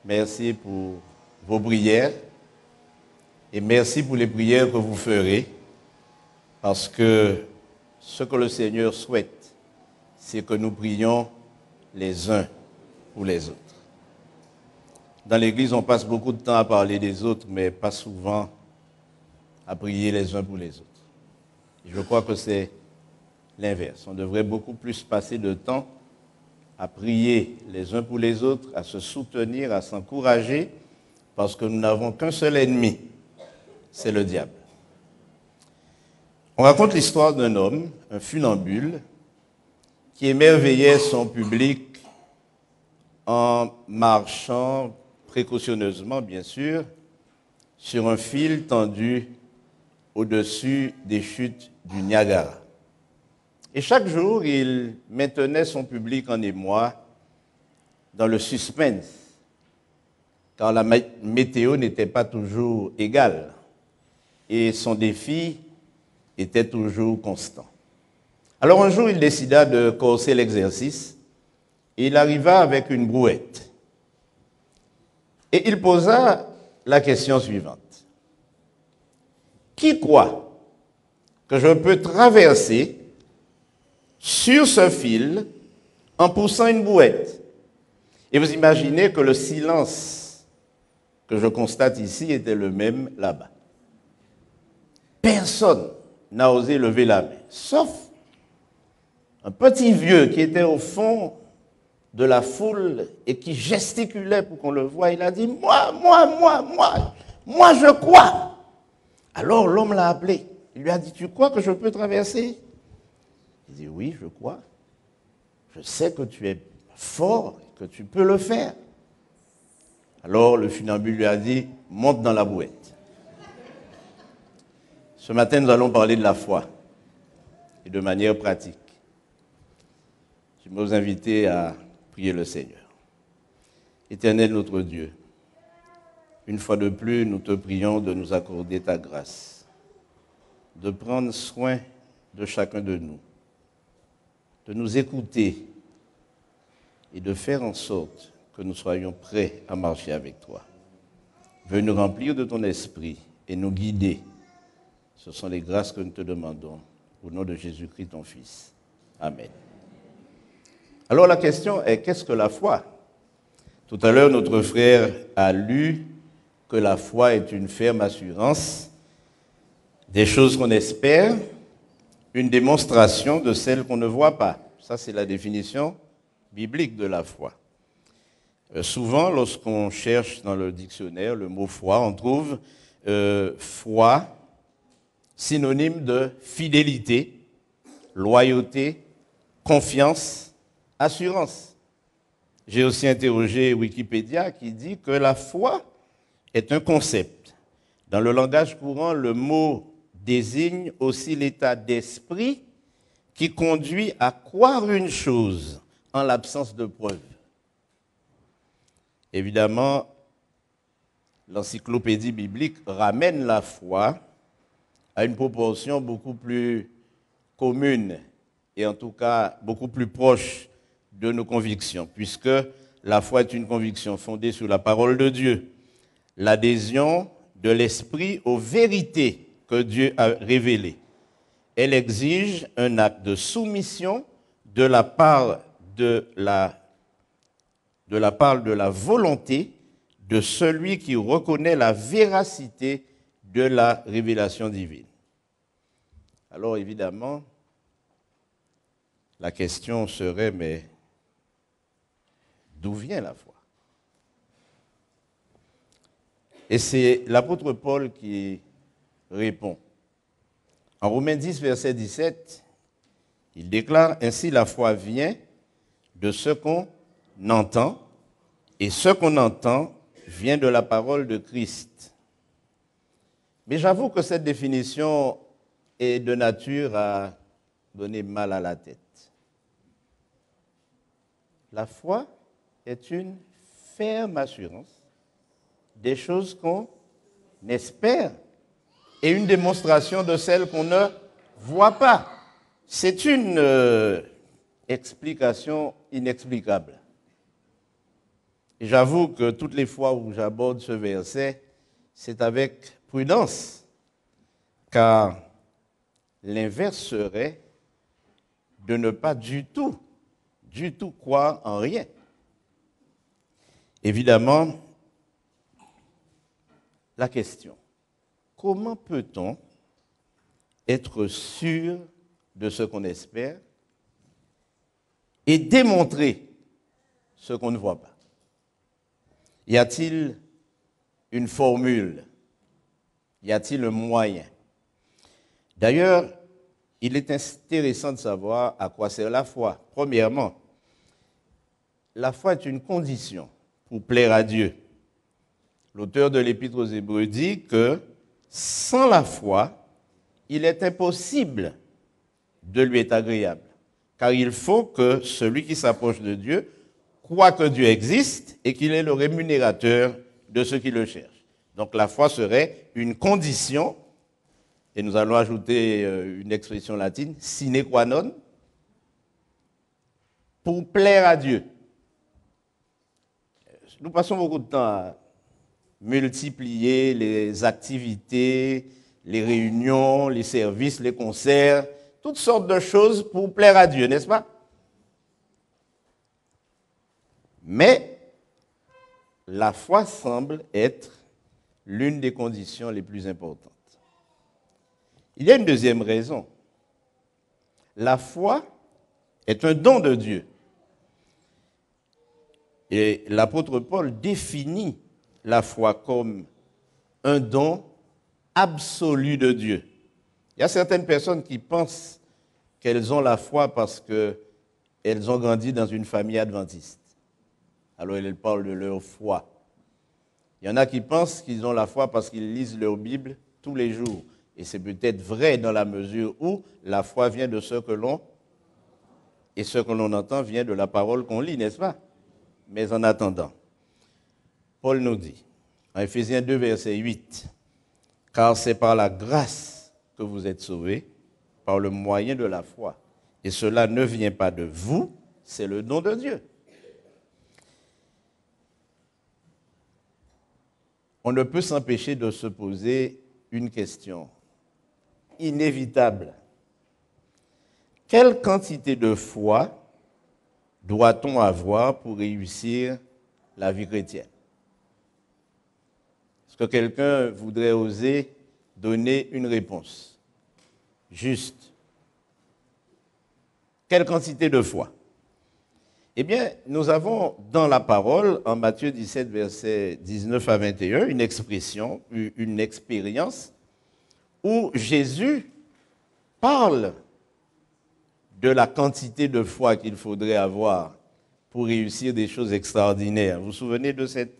D: Merci pour vos prières et merci pour les prières que vous ferez parce que ce que le Seigneur souhaite, c'est que nous prions les uns pour les autres. Dans l'Église, on passe beaucoup de temps à parler des autres, mais pas souvent à prier les uns pour les autres. Je crois que c'est l'inverse. On devrait beaucoup plus passer de temps à prier les uns pour les autres, à se soutenir, à s'encourager, parce que nous n'avons qu'un seul ennemi, c'est le diable. On raconte l'histoire d'un homme, un funambule, qui émerveillait son public en marchant précautionneusement, bien sûr, sur un fil tendu au-dessus des chutes du Niagara. Et chaque jour, il maintenait son public en émoi dans le suspense, car la météo n'était pas toujours égale et son défi était toujours constant. Alors un jour, il décida de corser l'exercice et il arriva avec une brouette. Et il posa la question suivante. Qui croit que je peux traverser sur ce fil en poussant une bouette. Et vous imaginez que le silence que je constate ici était le même là-bas. Personne n'a osé lever la main, sauf un petit vieux qui était au fond de la foule et qui gesticulait pour qu'on le voie. Il a dit, moi, je crois. Alors l'homme l'a appelé. Il lui a dit, tu crois que je peux traverser? Il dit, oui, je crois. Je sais que tu es fort, que tu peux le faire. Alors le funambule lui a dit, monte dans la bouette. Ce matin, nous allons parler de la foi et de manière pratique. Je vais vous inviter à prier le Seigneur. Éternel notre Dieu, une fois de plus, nous te prions de nous accorder ta grâce, de prendre soin de chacun de nous écouter et de faire en sorte que nous soyons prêts à marcher avec toi. Veuille nous remplir de ton esprit et nous guider. Ce sont les grâces que nous te demandons. Au nom de Jésus-Christ, ton Fils. Amen. Alors la question est, qu'est-ce que la foi? Tout à l'heure, notre frère a lu que la foi est une ferme assurance des choses qu'on espère, une démonstration de celles qu'on ne voit pas. Ça, c'est la définition biblique de la foi. Souvent, lorsqu'on cherche dans le dictionnaire le mot foi, on trouve foi synonyme de fidélité, loyauté, confiance, assurance. J'ai aussi interrogé Wikipédia qui dit que la foi est un concept. Dans le langage courant, le mot désigne aussi l'état d'esprit qui conduit à croire une chose en l'absence de preuve. Évidemment, l'encyclopédie biblique ramène la foi à une proportion beaucoup plus commune et en tout cas beaucoup plus proche de nos convictions, puisque la foi est une conviction fondée sur la parole de Dieu, l'adhésion de l'esprit aux vérités que Dieu a révélées. Elle exige un acte de soumission de la part de la volonté de celui qui reconnaît la véracité de la révélation divine. Alors évidemment, la question serait, mais d'où vient la foi? Et c'est l'apôtre Paul qui répond. En Romains 10, verset 17, il déclare, « Ainsi la foi vient de ce qu'on entend, et ce qu'on entend vient de la parole de Christ. » Mais j'avoue que cette définition est de nature à donner mal à la tête. La foi est une ferme assurance des choses qu'on espère et une démonstration de celles qu'on ne voit pas. C'est une explication inexplicable. Et j'avoue que toutes les fois où j'aborde ce verset, c'est avec prudence, car l'inverse serait de ne pas du tout croire en rien. Évidemment, la question, comment peut-on être sûr de ce qu'on espère et démontrer ce qu'on ne voit pas? Y a-t-il une formule? Y a-t-il un moyen? D'ailleurs, il est intéressant de savoir à quoi sert la foi. Premièrement, la foi est une condition pour plaire à Dieu. L'auteur de l'Épître aux Hébreux dit que sans la foi, il est impossible de lui être agréable. Car il faut que celui qui s'approche de Dieu croit que Dieu existe et qu'il est le rémunérateur de ceux qui le cherchent. Donc la foi serait une condition, et nous allons ajouter une expression latine, sine qua non, pour plaire à Dieu. Nous passons beaucoup de temps à multiplier les activités, les réunions, les services, les concerts, toutes sortes de choses pour plaire à Dieu, n'est-ce pas? Mais la foi semble être l'une des conditions les plus importantes. Il y a une deuxième raison. La foi est un don de Dieu. Et l'apôtre Paul définit la foi comme un don absolu de Dieu. Il y a certaines personnes qui pensent qu'elles ont la foi parce qu'elles ont grandi dans une famille adventiste. Alors elles parlent de leur foi. Il y en a qui pensent qu'ils ont la foi parce qu'ils lisent leur Bible tous les jours. Et c'est peut-être vrai dans la mesure où la foi vient de ce que l'on et ce que l'on entend vient de la parole qu'on lit, n'est-ce pas? Mais en attendant, Paul nous dit, en Éphésiens 2, verset 8, « Car c'est par la grâce que vous êtes sauvés, par le moyen de la foi. Et cela ne vient pas de vous, c'est le don de Dieu. » On ne peut s'empêcher de se poser une question inévitable. Quelle quantité de foi doit-on avoir pour réussir la vie chrétienne? Est-ce que quelqu'un voudrait oser donner une réponse juste? Quelle quantité de foi? Eh bien, nous avons dans la parole, en Matthieu 17, versets 19 à 21, une expression, une expérience où Jésus parle de la quantité de foi qu'il faudrait avoir pour réussir des choses extraordinaires. Vous vous souvenez de cette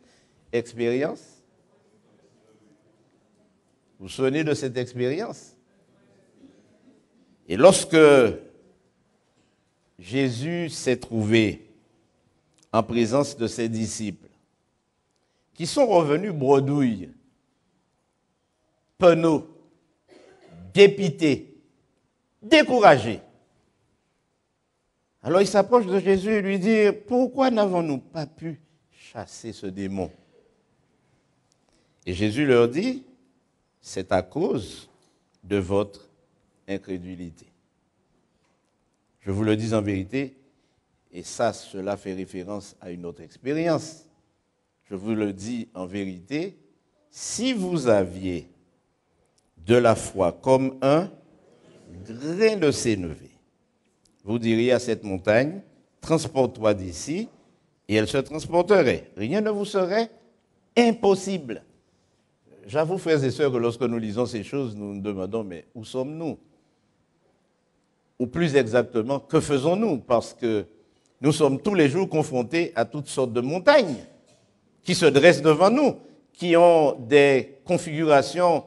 D: expérience? Vous vous souvenez de cette expérience? Et lorsque Jésus s'est trouvé en présence de ses disciples, qui sont revenus bredouilles, penauds, dépités, découragés. Alors il s'approche de Jésus et lui dit, « Pourquoi n'avons-nous pas pu chasser ce démon ?» Et Jésus leur dit, « C'est à cause de votre incrédulité. » Je vous le dis en vérité, et ça, cela fait référence à une autre expérience. Je vous le dis en vérité, si vous aviez de la foi comme un grain de sénévé, vous diriez à cette montagne, transporte-toi d'ici, et elle se transporterait. Rien ne vous serait impossible. J'avoue, frères et sœurs, que lorsque nous lisons ces choses, nous nous demandons, mais où sommes-nous? Ou plus exactement, que faisons-nous? Parce que nous sommes tous les jours confrontés à toutes sortes de montagnes qui se dressent devant nous, qui ont des configurations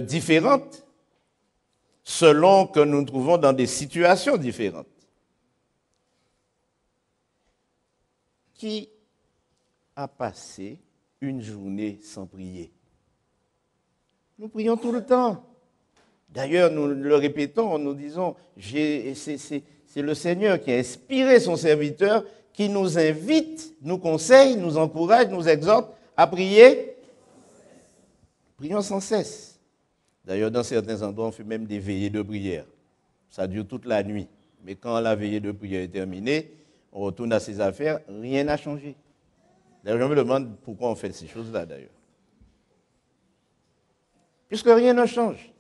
D: différentes selon que nous nous trouvons dans des situations différentes. Qui a passé une journée sans prier? Nous prions tout le temps. D'ailleurs, nous le répétons, nous disons, c'est le Seigneur qui a inspiré son serviteur, qui nous invite, nous conseille, nous encourage, nous exhorte à prier. Prions sans cesse. D'ailleurs, dans certains endroits, on fait même des veillées de prière. Ça dure toute la nuit. Mais quand la veillée de prière est terminée, on retourne à ses affaires, rien n'a changé. D'ailleurs, je me demande pourquoi on fait ces choses-là, d'ailleurs. Puisque rien ne change.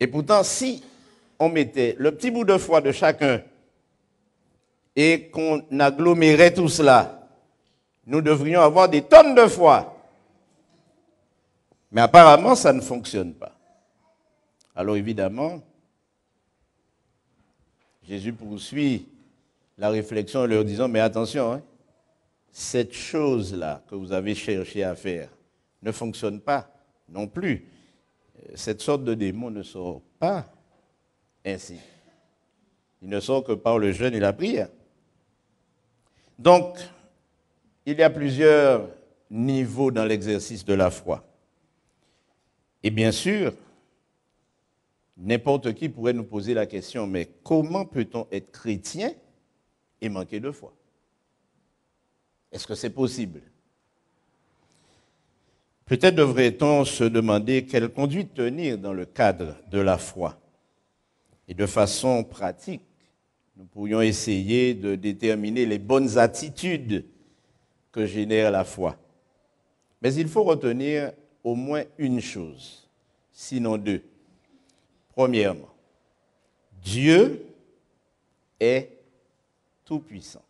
D: Et pourtant, si on mettait le petit bout de foi de chacun et qu'on agglomérait tout cela, nous devrions avoir des tonnes de foi. Mais apparemment, ça ne fonctionne pas. Alors évidemment, Jésus poursuit la réflexion en leur disant, mais attention, hein, cette chose-là que vous avez cherché à faire ne fonctionne pas non plus. Cette sorte de démon ne sort pas ainsi. Il ne sort que par le jeûne et la prière. Donc, il y a plusieurs niveaux dans l'exercice de la foi. Et bien sûr, n'importe qui pourrait nous poser la question, mais comment peut-on être chrétien et manquer de foi? Est-ce que c'est possible? Peut-être devrait-on se demander quelle conduite tenir dans le cadre de la foi. Et de façon pratique, nous pourrions essayer de déterminer les bonnes attitudes que génère la foi. Mais il faut retenir au moins une chose, sinon deux. Premièrement, Dieu est tout-puissant.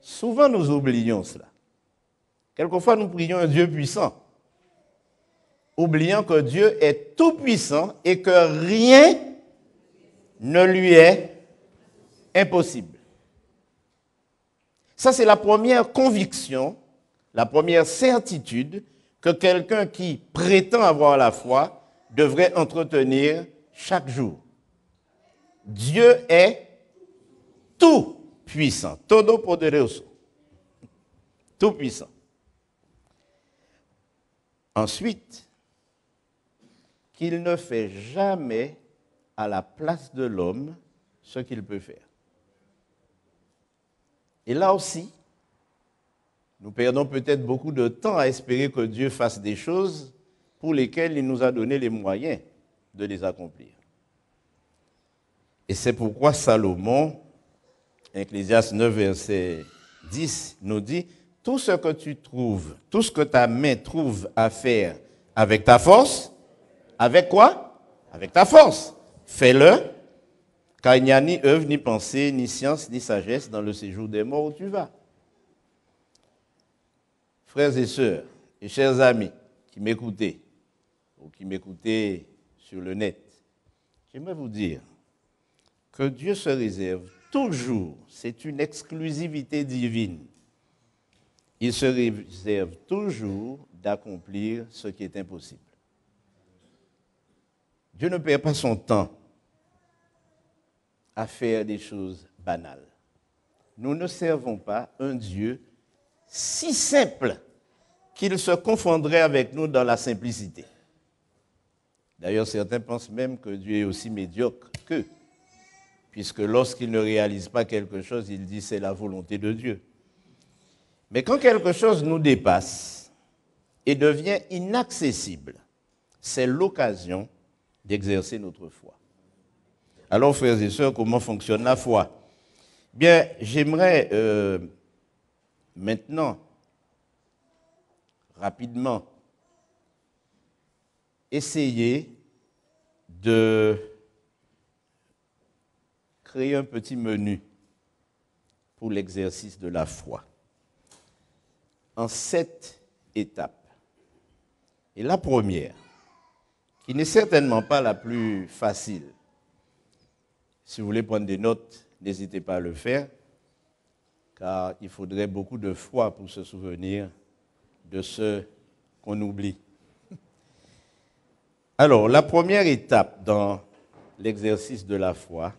D: Souvent nous oublions cela. Quelquefois nous prions un Dieu puissant, oubliant que Dieu est tout-puissant et que rien ne lui est impossible. Ça, c'est la première conviction, la première certitude que quelqu'un qui prétend avoir la foi devrait entretenir chaque jour. Dieu est tout-puissant, todopoderoso, tout-puissant. Ensuite, qu'il ne fait jamais à la place de l'homme ce qu'il peut faire. Et là aussi, nous perdons peut-être beaucoup de temps à espérer que Dieu fasse des choses pour lesquelles il nous a donné les moyens de les accomplir. Et c'est pourquoi Salomon, Ecclésiaste 9, verset 10, nous dit « Tout ce que tu trouves, tout ce que ta main trouve à faire avec ta force, avec quoi? Avec ta force. Fais-le, car il n'y a ni œuvre, ni pensée, ni science, ni sagesse dans le séjour des morts où tu vas. » Frères et sœurs, et chers amis qui m'écoutez, ou qui m'écoutez sur le net, j'aimerais vous dire que Dieu se réserve toujours, c'est une exclusivité divine, il se réserve toujours d'accomplir ce qui est impossible. Dieu ne perd pas son temps à faire des choses banales. Nous ne servons pas un Dieu si simple qu'il se confondrait avec nous dans la simplicité. D'ailleurs, certains pensent même que Dieu est aussi médiocre qu'eux, puisque lorsqu'il ne réalise pas quelque chose, il dit c'est la volonté de Dieu. Mais quand quelque chose nous dépasse et devient inaccessible, c'est l'occasion d'exercer notre foi. Alors, frères et sœurs, comment fonctionne la foi? Bien, j'aimerais maintenant, rapidement, essayer de créer un petit menu pour l'exercice de la foi en 7 étapes. Et la première, qui n'est certainement pas la plus facile, si vous voulez prendre des notes, n'hésitez pas à le faire, car il faudrait beaucoup de foi pour se souvenir de ce qu'on oublie. Alors, la première étape dans l'exercice de la foi,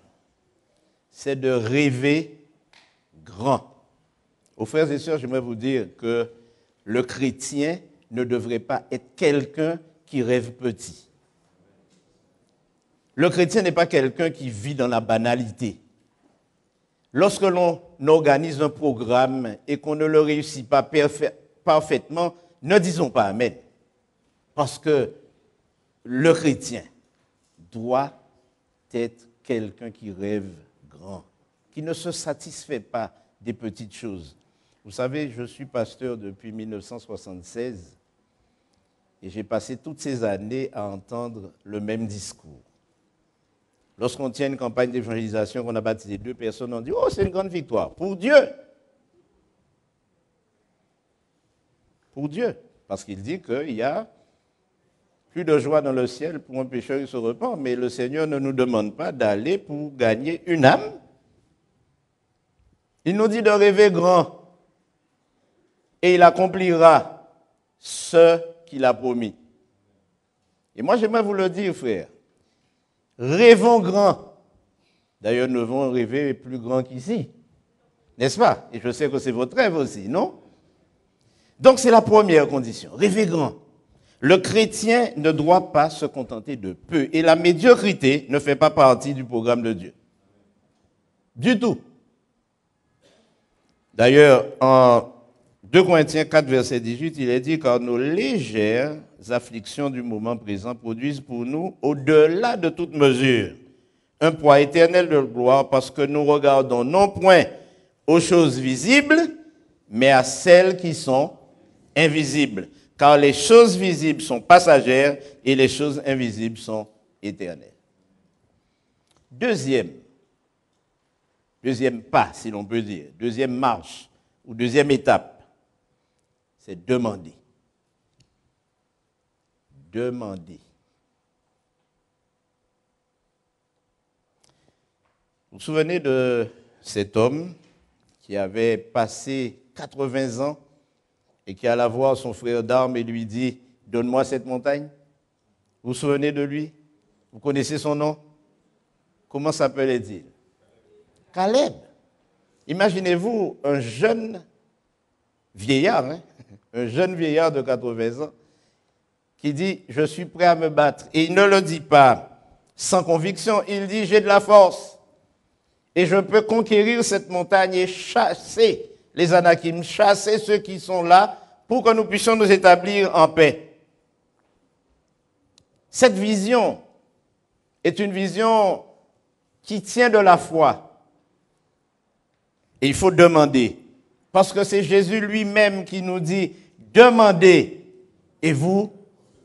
D: c'est de rêver grand. Aux frères et sœurs, j'aimerais vous dire que le chrétien ne devrait pas être quelqu'un qui rêve petit. Le chrétien n'est pas quelqu'un qui vit dans la banalité. Lorsque l'on organise un programme et qu'on ne le réussit pas parfaitement, ne disons pas Amen. Parce que le chrétien doit être quelqu'un qui rêve grand, qui ne se satisfait pas des petites choses. Vous savez, je suis pasteur depuis 1976 et j'ai passé toutes ces années à entendre le même discours. Lorsqu'on tient une campagne d'évangélisation, qu'on a baptisé 2 personnes, on dit « Oh, c'est une grande victoire pour Dieu !» Pour Dieu, parce qu'il dit qu'il y a plus de joie dans le ciel pour un pécheur qui se repent, mais le Seigneur ne nous demande pas d'aller pour gagner une âme. Il nous dit de rêver grand et il accomplira ce qu'il a promis. Et moi, j'aimerais vous le dire, frère. Rêvons grand. D'ailleurs, nous devons rêver plus grand qu'ici. N'est-ce pas? Et je sais que c'est votre rêve aussi, non? Donc, c'est la première condition. Rêver grand. Le chrétien ne doit pas se contenter de peu. Et la médiocrité ne fait pas partie du programme de Dieu. Du tout. D'ailleurs, en 2 Corinthiens 4, verset 18, il est dit, car nos légères afflictions du moment présent produisent pour nous, au-delà de toute mesure, un poids éternel de gloire, parce que nous regardons non point aux choses visibles, mais à celles qui sont invisibles. Car les choses visibles sont passagères et les choses invisibles sont éternelles. Deuxième pas, si l'on peut dire, deuxième marche ou deuxième étape, c'est demander. Demander. Vous vous souvenez de cet homme qui avait passé 80 ans et qui alla voir son frère d'armes et lui dit, donne-moi cette montagne. Vous vous souvenez de lui? Vous connaissez son nom? Comment s'appelait-il? Caleb. Imaginez-vous un jeune vieillard, un jeune vieillard de 80 ans, qui dit, je suis prêt à me battre. Et il ne le dit pas sans conviction, il dit, j'ai de la force. Et je peux conquérir cette montagne et chasser les Anakim, chasser ceux qui sont là pour que nous puissions nous établir en paix. Cette vision est une vision qui tient de la foi. Et il faut demander. Parce que c'est Jésus lui-même qui nous dit, demandez et vous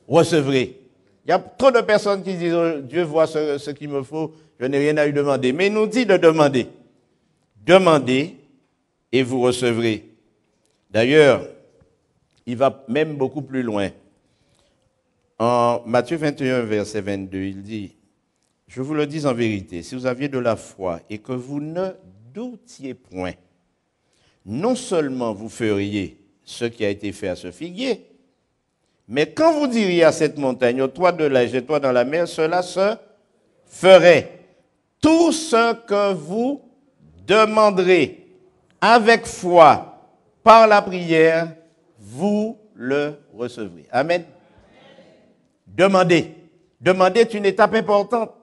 D: recevrez. Il y a trop de personnes qui disent, oh, Dieu voit ce qu'il me faut, je n'ai rien à lui demander. Mais il nous dit de demander. Demandez et vous recevrez. D'ailleurs, il va même beaucoup plus loin. En Matthieu 21, verset 22, il dit, je vous le dis en vérité, si vous aviez de la foi et que vous ne doutiez point, non seulement vous feriez ce qui a été fait à ce figuier, mais quand vous diriez à cette montagne, ôte-toi de là, jette-toi dans la mer, cela se ferait. Tout ce que vous demanderez avec foi par la prière, vous le recevrez. Amen. Demander. Demander est une étape importante.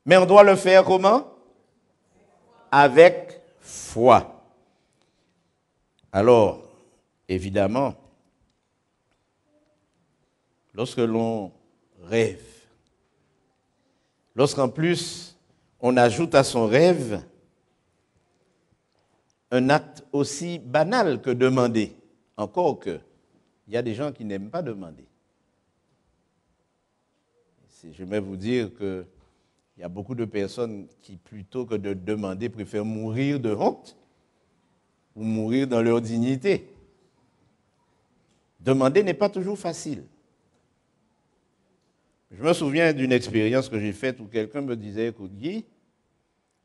D: Mais on doit le faire comment? Avec foi. Alors, évidemment, lorsque l'on rêve, lorsqu'en plus on ajoute à son rêve un acte aussi banal que demander, encore que il y a des gens qui n'aiment pas demander. J'aimerais vous dire que il y a beaucoup de personnes qui, plutôt que de demander, préfèrent mourir de honte ou mourir dans leur dignité. Demander n'est pas toujours facile. Je me souviens d'une expérience que j'ai faite où quelqu'un me disait, écoute Guy,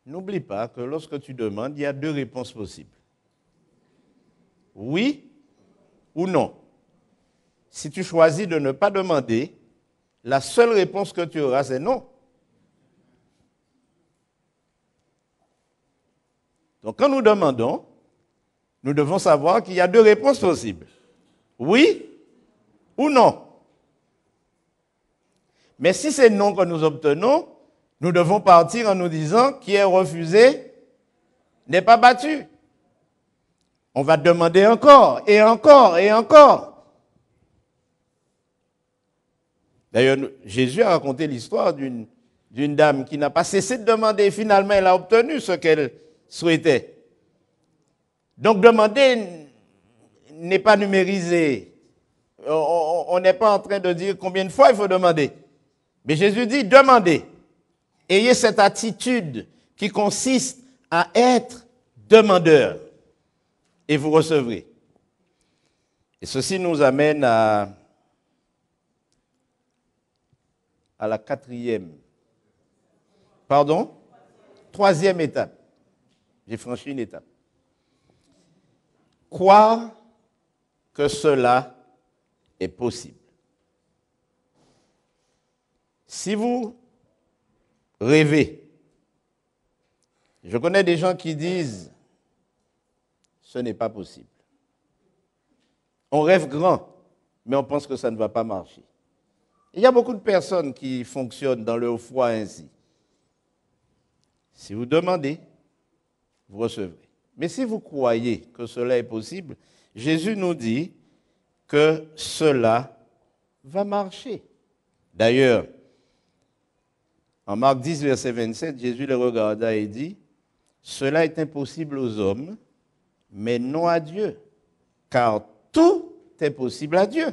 D: n'oublie pas que lorsque tu demandes, il y a 2 réponses possibles. Oui ou non. Si tu choisis de ne pas demander, la seule réponse que tu auras, c'est non. Donc quand nous demandons, nous devons savoir qu'il y a 2 réponses possibles. Oui ou non. Mais si c'est non que nous obtenons, nous devons partir en nous disant qui est refusé n'est pas battu. On va demander encore et encore et encore. D'ailleurs, Jésus a raconté l'histoire d'une dame qui n'a pas cessé de demander et finalement elle a obtenu ce qu'elle souhaitait. Donc demander n'est pas numérisé. On n'est pas en train de dire combien de fois il faut demander. Mais Jésus dit demandez. Ayez cette attitude qui consiste à être demandeur et vous recevrez. Et ceci nous amène à la 4e. Pardon? 3e étape. J'ai franchi une étape. Croire que cela est possible. Si vous rêvez, je connais des gens qui disent ce n'est pas possible. On rêve grand, mais on pense que ça ne va pas marcher. Il y a beaucoup de personnes qui fonctionnent dans leur foi ainsi. Si vous demandez, vous recevrez. Mais si vous croyez que cela est possible, Jésus nous dit que cela va marcher. D'ailleurs, en Marc 10, verset 27, Jésus les regarda et dit, « Cela est impossible aux hommes, mais non à Dieu, car tout est possible à Dieu. »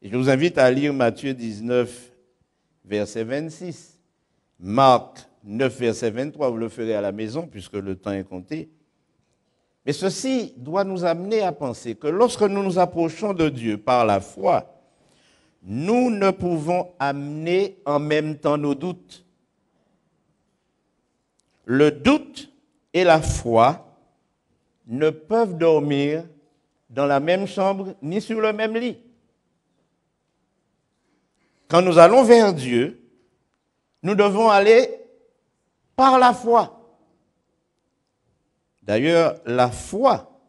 D: Et je vous invite à lire Matthieu 19, verset 26, Marc 9, verset 23, vous le ferez à la maison puisque le temps est compté. Mais ceci doit nous amener à penser que lorsque nous nous approchons de Dieu par la foi, nous ne pouvons amener en même temps nos doutes. Le doute et la foi ne peuvent dormir dans la même chambre ni sur le même lit. Quand nous allons vers Dieu, nous devons aller par la foi. D'ailleurs, la foi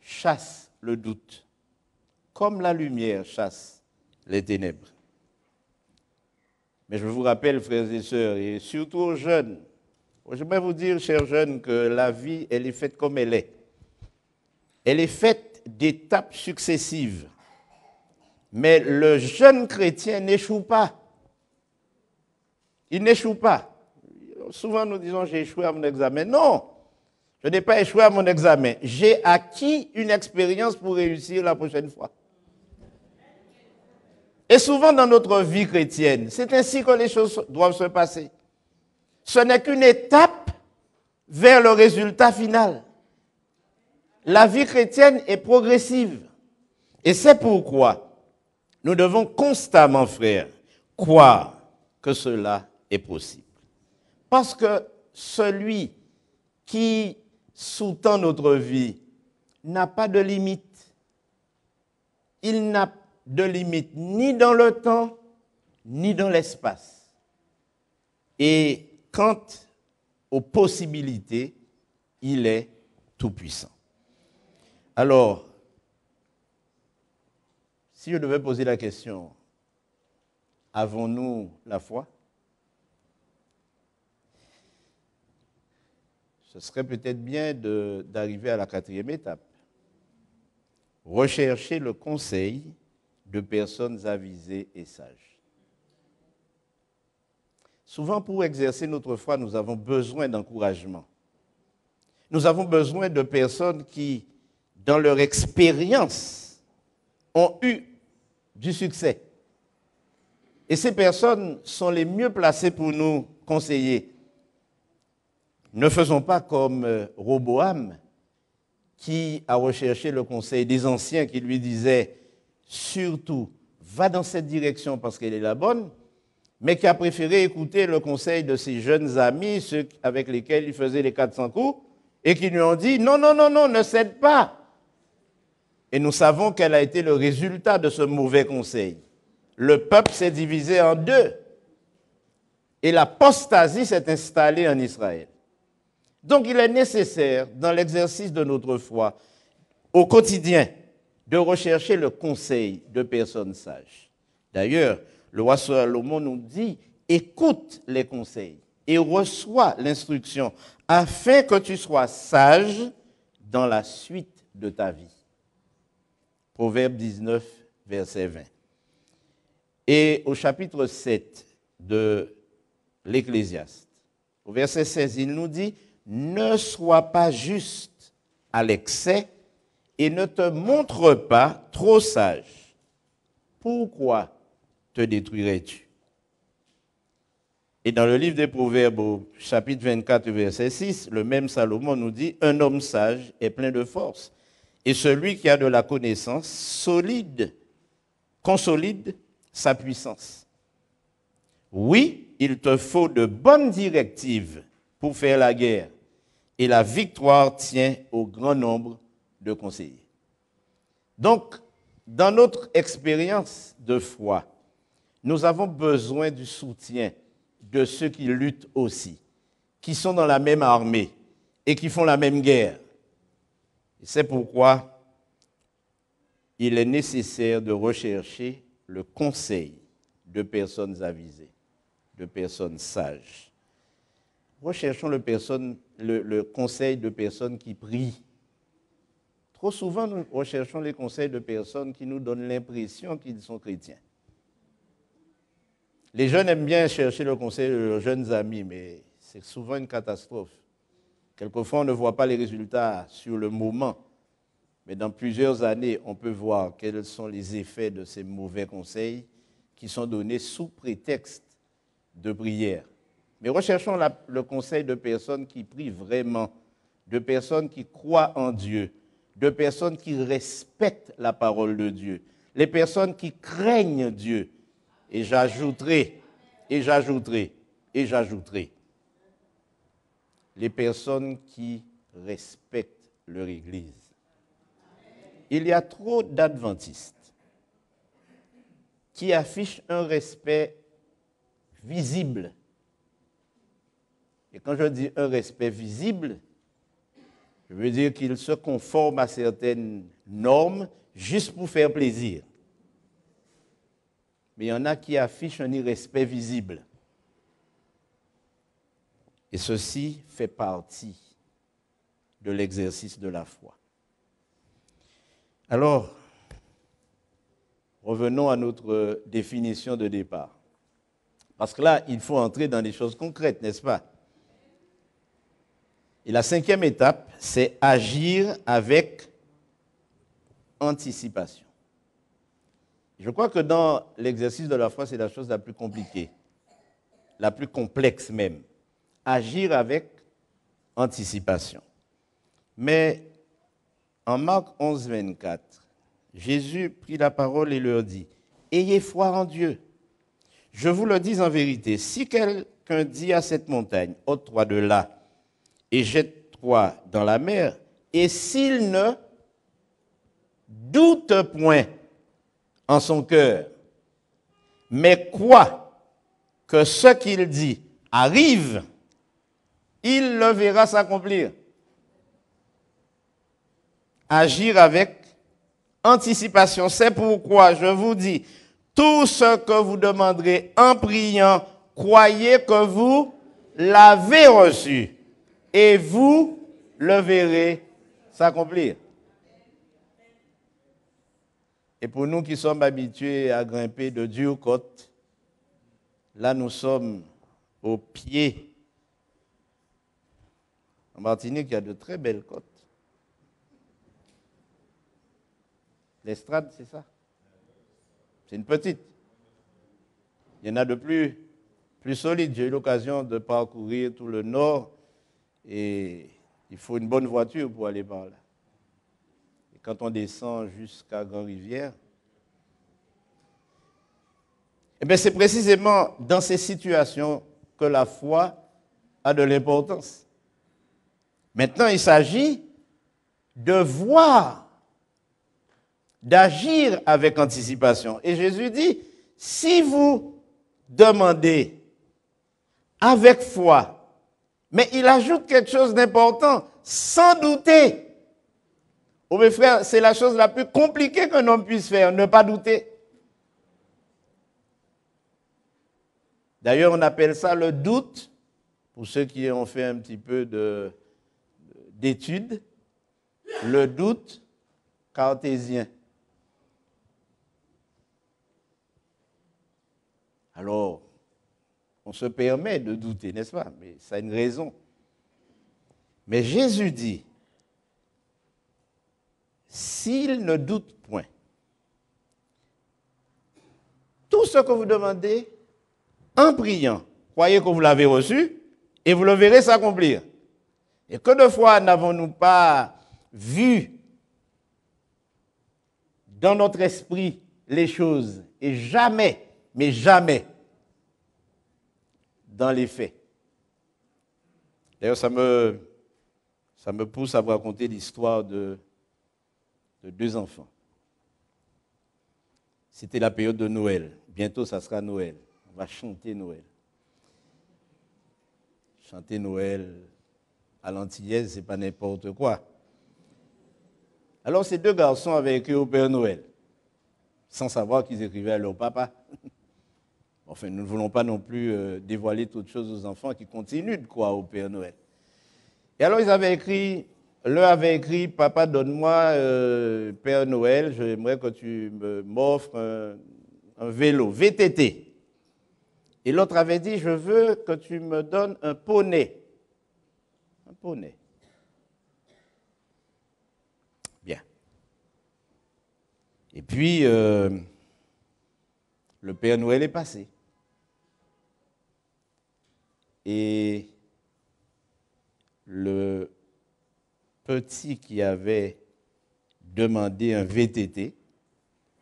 D: chasse le doute, comme la lumière chasse les ténèbres. Mais je vous rappelle, frères et sœurs, et surtout aux jeunes, j'aimerais vous dire, chers jeunes, que la vie, elle est faite comme elle est. Elle est faite d'étapes successives. Mais le jeune chrétien n'échoue pas. Il n'échoue pas. Souvent nous disons, j'ai échoué à mon examen. Non, je n'ai pas échoué à mon examen. J'ai acquis une expérience pour réussir la prochaine fois. Et souvent dans notre vie chrétienne, c'est ainsi que les choses doivent se passer. Ce n'est qu'une étape vers le résultat final. La vie chrétienne est progressive. Et c'est pourquoi nous devons constamment, frères, croire que cela est possible. Parce que celui qui sous-tend notre vie n'a pas de limite. Il n'a de limite ni dans le temps, ni dans l'espace. Et quant aux possibilités, il est tout-puissant. Alors, si je devais poser la question, avons-nous la foi? Ce serait peut-être bien d'arriver à la 4e étape. Rechercher le conseil de personnes avisées et sages. Souvent, pour exercer notre foi, nous avons besoin d'encouragement. Nous avons besoin de personnes qui, dans leur expérience, ont eu du succès. Et ces personnes sont les mieux placées pour nous conseiller. Ne faisons pas comme Roboam, qui a recherché le conseil des anciens qui lui disaient « Surtout, va dans cette direction parce qu'elle est la bonne », mais qui a préféré écouter le conseil de ses jeunes amis, ceux avec lesquels il faisait les 400 coups, et qui lui ont dit « Non, non, non, non, ne cède pas ». Et nous savons quel a été le résultat de ce mauvais conseil. Le peuple s'est divisé en deux. Et l'apostasie s'est installée en Israël. Donc il est nécessaire, dans l'exercice de notre foi, au quotidien, de rechercher le conseil de personnes sages. D'ailleurs, le roi Salomon nous dit, écoute les conseils et reçois l'instruction, afin que tu sois sage dans la suite de ta vie. Proverbe 19, verset 20. Et au chapitre 7 de l'Ecclésiaste, au verset 16, il nous dit, ne sois pas juste à l'excès et ne te montre pas trop sage. Pourquoi te détruirais-tu? Et dans le livre des Proverbes, au chapitre 24, verset 6, le même Salomon nous dit, un homme sage est plein de force. Et celui qui a de la connaissance consolide sa puissance. Oui, il te faut de bonnes directives pour faire la guerre. Et la victoire tient au grand nombre de conseillers. Donc, dans notre expérience de foi, nous avons besoin du soutien de ceux qui luttent aussi, qui sont dans la même armée et qui font la même guerre. Et c'est pourquoi il est nécessaire de rechercher le conseil de personnes avisées, de personnes sages. recherchons le conseil de personnes qui prient. Trop souvent, nous recherchons les conseils de personnes qui nous donnent l'impression qu'ils sont chrétiens. Les jeunes aiment bien chercher le conseil de leurs jeunes amis, mais c'est souvent une catastrophe. Quelquefois, on ne voit pas les résultats sur le moment, mais dans plusieurs années, on peut voir quels sont les effets de ces mauvais conseils qui sont donnés sous prétexte de prière. Mais recherchons le conseil de personnes qui prient vraiment, de personnes qui croient en Dieu, de personnes qui respectent la parole de Dieu, les personnes qui craignent Dieu. Et j'ajouterai, les personnes qui respectent leur Église. Il y a trop d'adventistes qui affichent un respect visible. Et quand je dis un respect visible, je veux dire qu'ils se conforment à certaines normes juste pour faire plaisir. Mais il y en a qui affichent un irrespect visible. Et ceci fait partie de l'exercice de la foi. Alors, revenons à notre définition de départ. Parce que là, il faut entrer dans des choses concrètes, n'est-ce pas? Et la 5e étape, c'est agir avec anticipation. Je crois que dans l'exercice de la foi, c'est la chose la plus compliquée, la plus complexe même. Agir avec anticipation. Mais en Marc 11, 24, Jésus prit la parole et leur dit, « Ayez foi en Dieu. Je vous le dis en vérité, si quelqu'un dit à cette montagne, ôte-toi de là et jette-toi dans la mer, et s'il ne doute point en son cœur, mais croit que ce qu'il dit arrive, il le verra s'accomplir. » Agir avec anticipation. C'est pourquoi je vous dis, tout ce que vous demanderez en priant, croyez que vous l'avez reçu et vous le verrez s'accomplir. Et pour nous qui sommes habitués à grimper de dures côtes, là nous sommes au pied. En Martinique, il y a de très belles côtes. L'Estrade, c'est ça. C'est une petite. Il y en a de plus solides. J'ai eu l'occasion de parcourir tout le nord et il faut une bonne voiture pour aller par là. Et quand on descend jusqu'à Grand-Rivière, eh bien c'est précisément dans ces situations que la foi a de l'importance. Maintenant, il s'agit de voir, d'agir avec anticipation. Et Jésus dit, si vous demandez avec foi, mais il ajoute quelque chose d'important, sans douter. Oh mes frères, c'est la chose la plus compliquée qu'un homme puisse faire, ne pas douter. D'ailleurs, on appelle ça le doute, pour ceux qui ont fait un petit peu d'études, le doute cartésien. Alors, on se permet de douter, n'est-ce pas? Mais ça a une raison. Mais Jésus dit, s'il ne doute point, tout ce que vous demandez, en priant, croyez que vous l'avez reçu et vous le verrez s'accomplir. Et que de fois n'avons-nous pas vu dans notre esprit les choses et jamais, mais jamais, dans les faits. D'ailleurs, ça me pousse à vous raconter l'histoire de deux enfants. C'était la période de Noël. Bientôt, ça sera Noël. On va chanter Noël. Chanter Noël à l'antillaise, c'est pas n'importe quoi. Alors, ces deux garçons avaient écrit au Père Noël, sans savoir qu'ils écrivaient à leur papa. Enfin, nous ne voulons pas non plus dévoiler toutes choses aux enfants qui continuent de croire au Père Noël. Et alors, l'un avait écrit, papa, donne-moi, Père Noël, j'aimerais que tu m'offres un vélo, VTT. Et l'autre avait dit, je veux que tu me donnes un poney. Un poney. Bien. Et puis, le Père Noël est passé. Et le petit qui avait demandé un VTT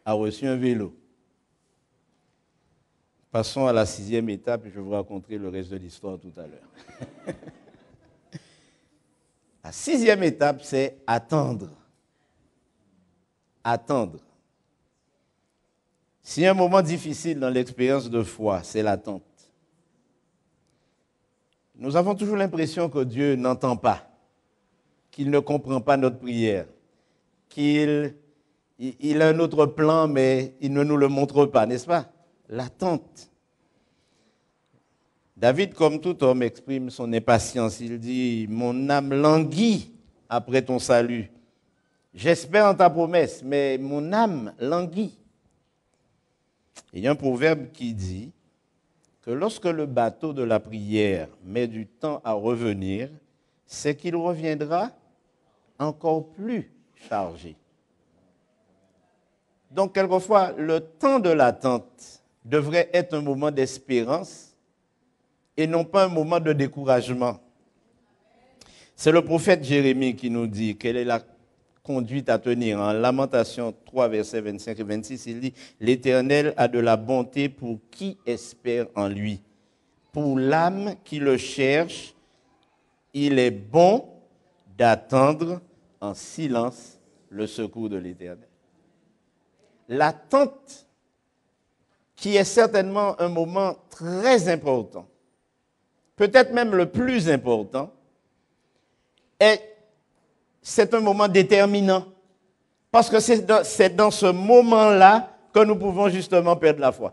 D: a reçu un vélo. Passons à la 6e étape et je vais vous raconter le reste de l'histoire tout à l'heure. La 6e étape, c'est attendre. Attendre. S'il y a un moment difficile dans l'expérience de foi, c'est l'attente. Nous avons toujours l'impression que Dieu n'entend pas, qu'il ne comprend pas notre prière, qu'il a un autre plan, mais il ne nous le montre pas, n'est-ce pas? L'attente. David, comme tout homme, exprime son impatience. Il dit, mon âme languit après ton salut. J'espère en ta promesse, mais mon âme languit. Il y a un proverbe qui dit que lorsque le bateau de la prière met du temps à revenir, c'est qu'il reviendra encore plus chargé. Donc, quelquefois, le temps de l'attente devrait être un moment d'espérance et non pas un moment de découragement. C'est le prophète Jérémie qui nous dit quelle est la conduite à tenir. En Lamentation 3, versets 25 et 26, il dit « L'Éternel a de la bonté pour qui espère en lui. Pour l'âme qui le cherche, il est bon d'attendre en silence le secours de l'Éternel. » L'attente, qui est certainement un moment très important, peut-être même le plus important, c'est un moment déterminant. Parce que c'est dans ce moment-là que nous pouvons justement perdre la foi.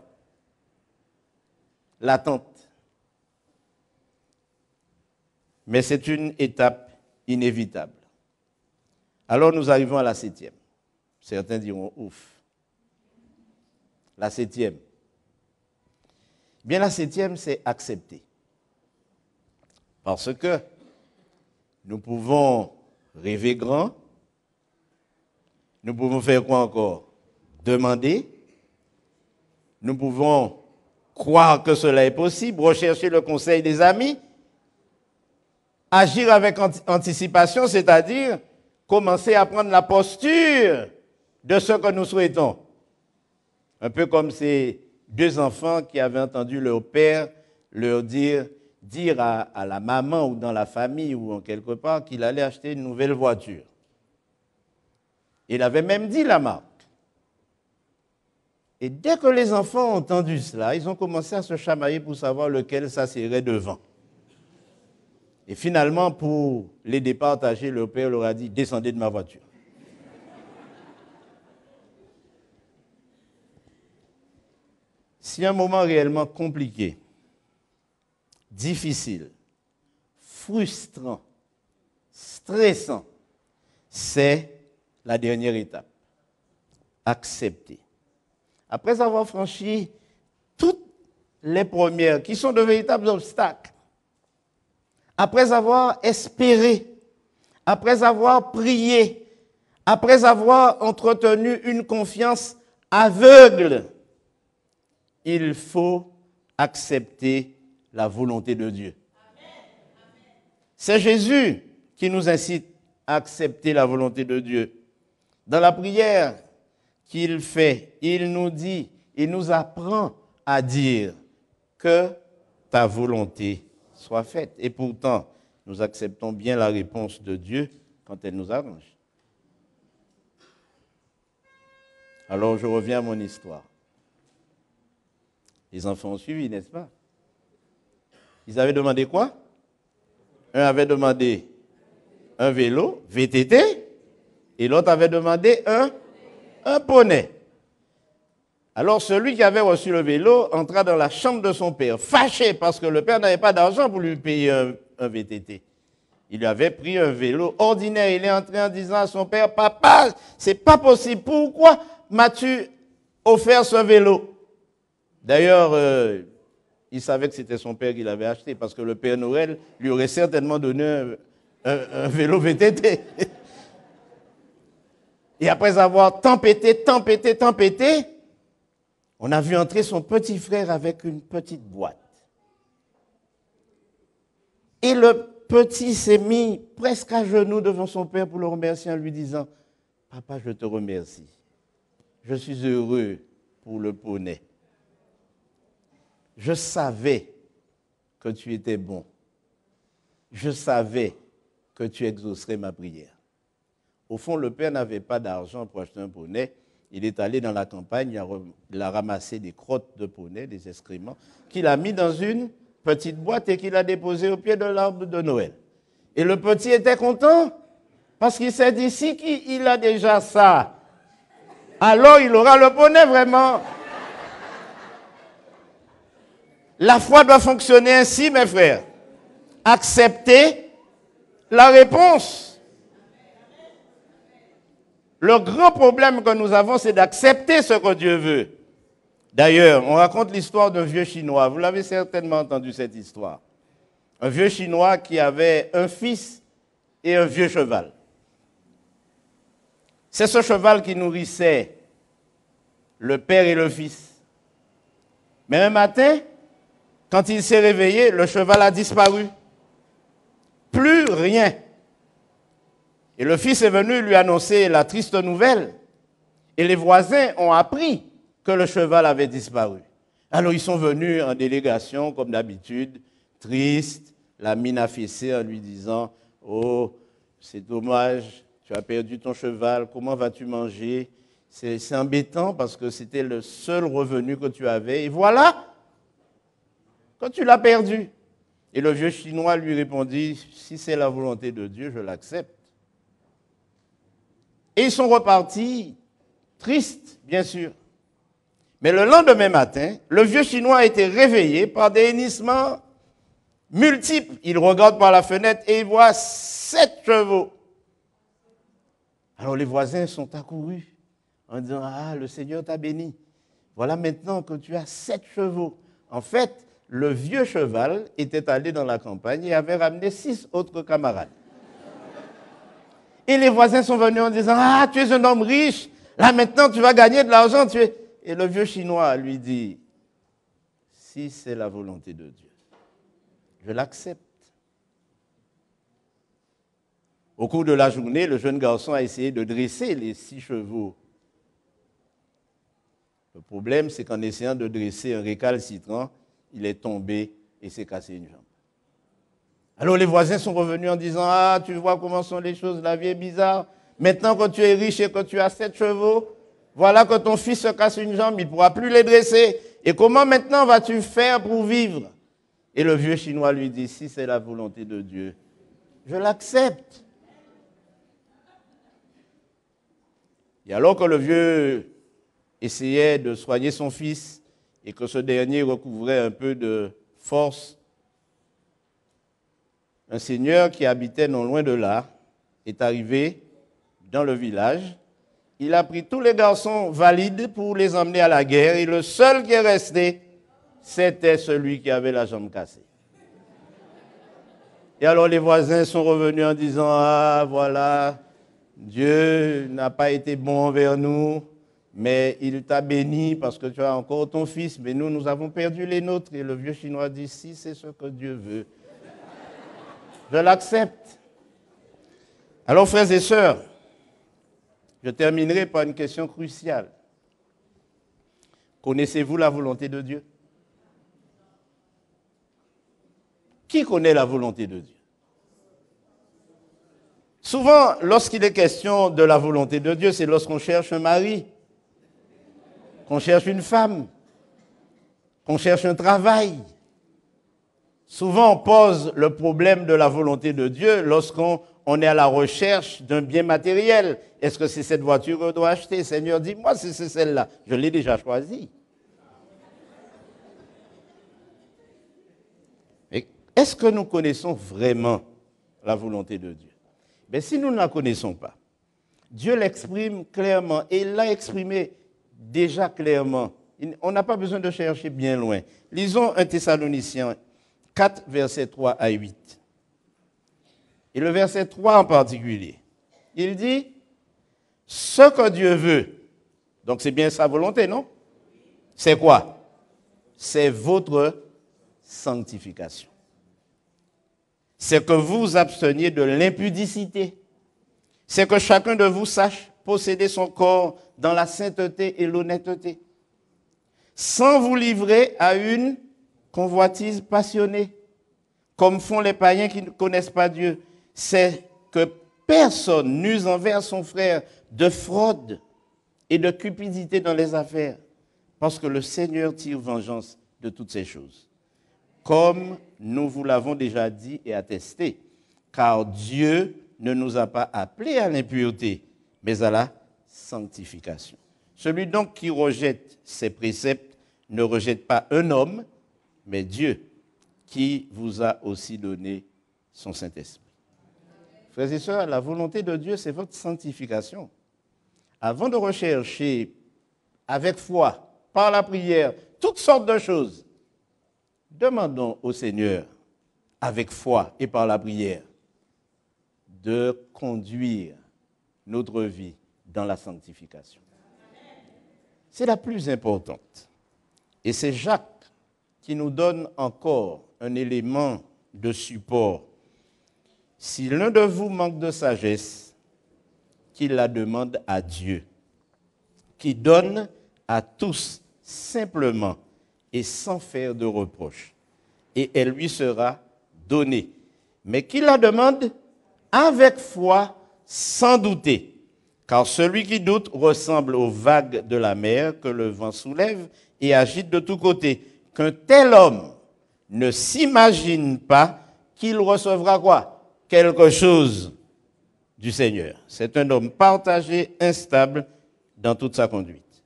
D: L'attente. Mais c'est une étape inévitable. Alors nous arrivons à la 7e. Certains diront ouf. La 7e. Bien, la 7e, c'est accepter. Parce que nous pouvons rêver grand, nous pouvons faire quoi encore? Demander, nous pouvons croire que cela est possible, rechercher le conseil des amis, agir avec anticipation, c'est-à-dire commencer à prendre la posture de ce que nous souhaitons. Un peu comme ces deux enfants qui avaient entendu leur père leur dire à la maman ou dans la famille ou en quelque part qu'il allait acheter une nouvelle voiture. Il avait même dit la marque. Et dès que les enfants ont entendu cela, ils ont commencé à se chamailler pour savoir lequel s'assierait devant. Et finalement, pour les départager, leur père leur a dit « Descendez de ma voiture ». Si un moment réellement compliqué, difficile, frustrant, stressant, c'est la dernière étape. Accepter. Après avoir franchi toutes les premières, qui sont de véritables obstacles, après avoir espéré, après avoir prié, après avoir entretenu une confiance aveugle, il faut accepter la volonté de Dieu. C'est Jésus qui nous incite à accepter la volonté de Dieu. Dans la prière qu'il fait, il nous dit, il nous apprend à dire que ta volonté soit faite. Et pourtant, nous acceptons bien la réponse de Dieu quand elle nous arrange. Alors je reviens à mon histoire. Les enfants ont suivi, n'est-ce pas? Ils avaient demandé quoi? Un avait demandé un vélo, VTT, et l'autre avait demandé un poney. Alors celui qui avait reçu le vélo entra dans la chambre de son père, fâché parce que le père n'avait pas d'argent pour lui payer un VTT. Il lui avait pris un vélo ordinaire. Il est entré en disant à son père, « Papa, c'est pas possible. Pourquoi m'as-tu offert ce vélo ?» D'ailleurs, il savait que c'était son père qui l'avait acheté parce que le Père Noël lui aurait certainement donné un vélo VTT. Et après avoir tempêté, on a vu entrer son petit frère avec une petite boîte. Et le petit s'est mis presque à genoux devant son père pour le remercier en lui disant, « Papa, je te remercie. Je suis heureux pour le poney. Je savais que tu étais bon. Je savais que tu exaucerais ma prière. » Au fond, le père n'avait pas d'argent pour acheter un poney. Il est allé dans la campagne, il a ramassé des crottes de poney, des excréments, qu'il a mis dans une petite boîte et qu'il a déposé au pied de l'arbre de Noël. Et le petit était content parce qu'il s'est dit, si il a déjà ça, alors il aura le poney vraiment. La foi doit fonctionner ainsi, mes frères. Accepter la réponse. Le grand problème que nous avons, c'est d'accepter ce que Dieu veut. D'ailleurs, on raconte l'histoire d'un vieux Chinois. Vous l'avez certainement entendu, cette histoire. Un vieux Chinois qui avait un fils et un vieux cheval. C'est ce cheval qui nourrissait le père et le fils. Mais un matin, quand il s'est réveillé, le cheval a disparu. Plus rien. Et le fils est venu lui annoncer la triste nouvelle. Et les voisins ont appris que le cheval avait disparu. Alors ils sont venus en délégation, comme d'habitude, tristes, la mine affaissée en lui disant, « Oh, c'est dommage, tu as perdu ton cheval, comment vas-tu manger? C'est embêtant parce que c'était le seul revenu que tu avais. Et voilà, quand tu l'as perdu. » Et le vieux Chinois lui répondit, « Si c'est la volonté de Dieu, je l'accepte. » Et ils sont repartis, tristes, bien sûr. Mais le lendemain matin, le vieux Chinois a été réveillé par des hennissements multiples. Il regarde par la fenêtre et il voit 7 chevaux. Alors les voisins sont accourus en disant, « Ah, le Seigneur t'a béni. Voilà maintenant que tu as 7 chevaux. » En fait, le vieux cheval était allé dans la campagne et avait ramené 6 autres camarades. Et les voisins sont venus en disant, « Ah, tu es un homme riche. Là, maintenant, tu vas gagner de l'argent. » Et le vieux Chinois lui dit, « Si c'est la volonté de Dieu, je l'accepte. » Au cours de la journée, le jeune garçon a essayé de dresser les 6 chevaux. Le problème, c'est qu'en essayant de dresser un récalcitrant, il est tombé et s'est cassé une jambe. Alors les voisins sont revenus en disant, « Ah, tu vois comment sont les choses, la vie est bizarre. Maintenant que tu es riche et que tu as 7 chevaux, voilà que ton fils se casse une jambe, il ne pourra plus les dresser. Et comment maintenant vas-tu faire pour vivre? » Et le vieux Chinois lui dit, « Si c'est la volonté de Dieu, je l'accepte. » Et alors que le vieux essayait de soigner son fils et que ce dernier recouvrait un peu de force, un seigneur qui habitait non loin de là est arrivé dans le village. Il a pris tous les garçons valides pour les emmener à la guerre et le seul qui est resté, c'était celui qui avait la jambe cassée. Et alors les voisins sont revenus en disant, « Ah, voilà, Dieu n'a pas été bon envers nous, mais il t'a béni parce que tu as encore ton fils, mais nous avons perdu les nôtres. » Et le vieux Chinois dit, « Si c'est ce que Dieu veut, je l'accepte. » Alors, frères et sœurs, je terminerai par une question cruciale. Connaissez-vous la volonté de Dieu? Qui connaît la volonté de Dieu? Souvent, lorsqu'il est question de la volonté de Dieu, c'est lorsqu'on cherche un mari, qu'on cherche une femme, qu'on cherche un travail. Souvent, on pose le problème de la volonté de Dieu lorsqu'on on est à la recherche d'un bien matériel. Est-ce que c'est cette voiture que je dois acheter? Seigneur, dis-moi si c'est celle-là. Je l'ai déjà choisie. Mais est-ce que nous connaissons vraiment la volonté de Dieu? Mais si nous ne la connaissons pas, Dieu l'exprime clairement et il l'a exprimé déjà clairement. On n'a pas besoin de chercher bien loin. Lisons 1 Thessaloniciens 4, versets 3 à 8. Et le verset 3 en particulier. Il dit, ce que Dieu veut, donc c'est bien sa volonté, non? C'est quoi? C'est votre sanctification. C'est que vous vous absteniez de l'impudicité. C'est que chacun de vous sache posséder son corps dans la sainteté et l'honnêteté, sans vous livrer à une convoitise passionnée, comme font les païens qui ne connaissent pas Dieu. C'est que personne n'use envers son frère de fraude et de cupidité dans les affaires, parce que le Seigneur tire vengeance de toutes ces choses. Comme nous vous l'avons déjà dit et attesté, car Dieu ne nous a pas appelés à l'impureté, mais à la sanctification. Celui donc qui rejette ces préceptes ne rejette pas un homme, mais Dieu, qui vous a aussi donné son Saint-Esprit. Frères et sœurs, la volonté de Dieu, c'est votre sanctification. Avant de rechercher avec foi, par la prière, toutes sortes de choses, demandons au Seigneur, avec foi et par la prière, de conduire notre vie dans la sanctification. C'est la plus importante. Et c'est Jacques qui nous donne encore un élément de support. Si l'un de vous manque de sagesse, qu'il la demande à Dieu, qui donne à tous simplement et sans faire de reproche, et elle lui sera donnée. Mais qu'il la demande avec foi, sans douter. Car celui qui doute ressemble aux vagues de la mer que le vent soulève et agite de tous côtés. Qu'un tel homme ne s'imagine pas qu'il recevra quoi? Quelque chose du Seigneur. C'est un homme partagé, instable dans toute sa conduite.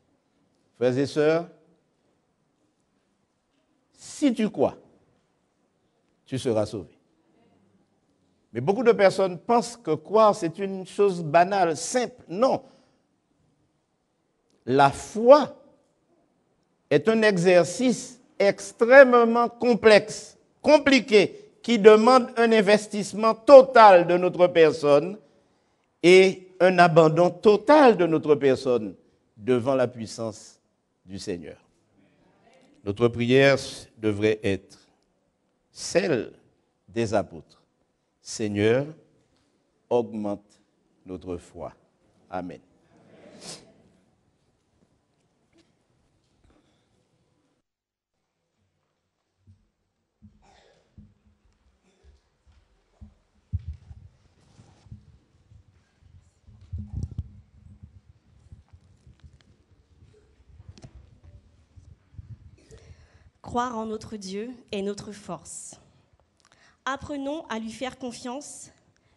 D: Frères et sœurs, si tu crois, tu seras sauvé. Mais beaucoup de personnes pensent que croire, c'est une chose banale, simple. Non. La foi est un exercice extrêmement complexe, compliqué, qui demande un investissement total de notre personne et un abandon total de notre personne devant la puissance du Seigneur. Notre prière devrait être celle des apôtres. Seigneur, augmente notre foi. Amen.
A: Croire en notre Dieu est notre force. Apprenons à lui faire confiance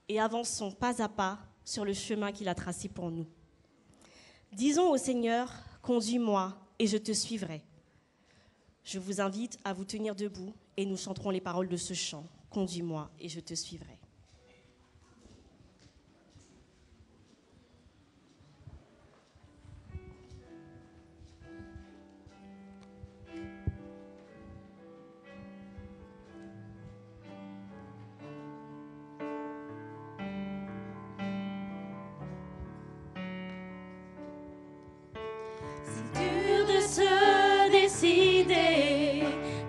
A: et avançons pas à pas sur le chemin qu'il a tracé pour nous. Disons au Seigneur, conduis-moi et je te suivrai. Je vous invite à vous tenir debout et nous chanterons les paroles de ce chant. Conduis-moi et je te suivrai.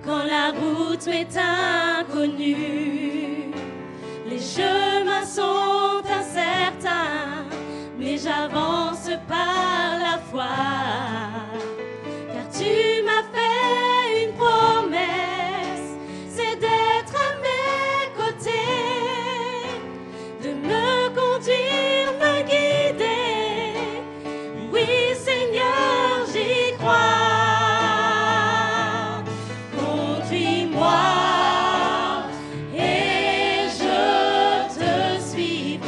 B: Quand la route m'est inconnue, les chemins sont incertains, mais j'avance par la foi, car tu m'as fait une promesse, c'est d'être à mes côtés, de me conduire, me guider. Oui, Seigneur, j'y crois. Conduis-moi et je te suivrai.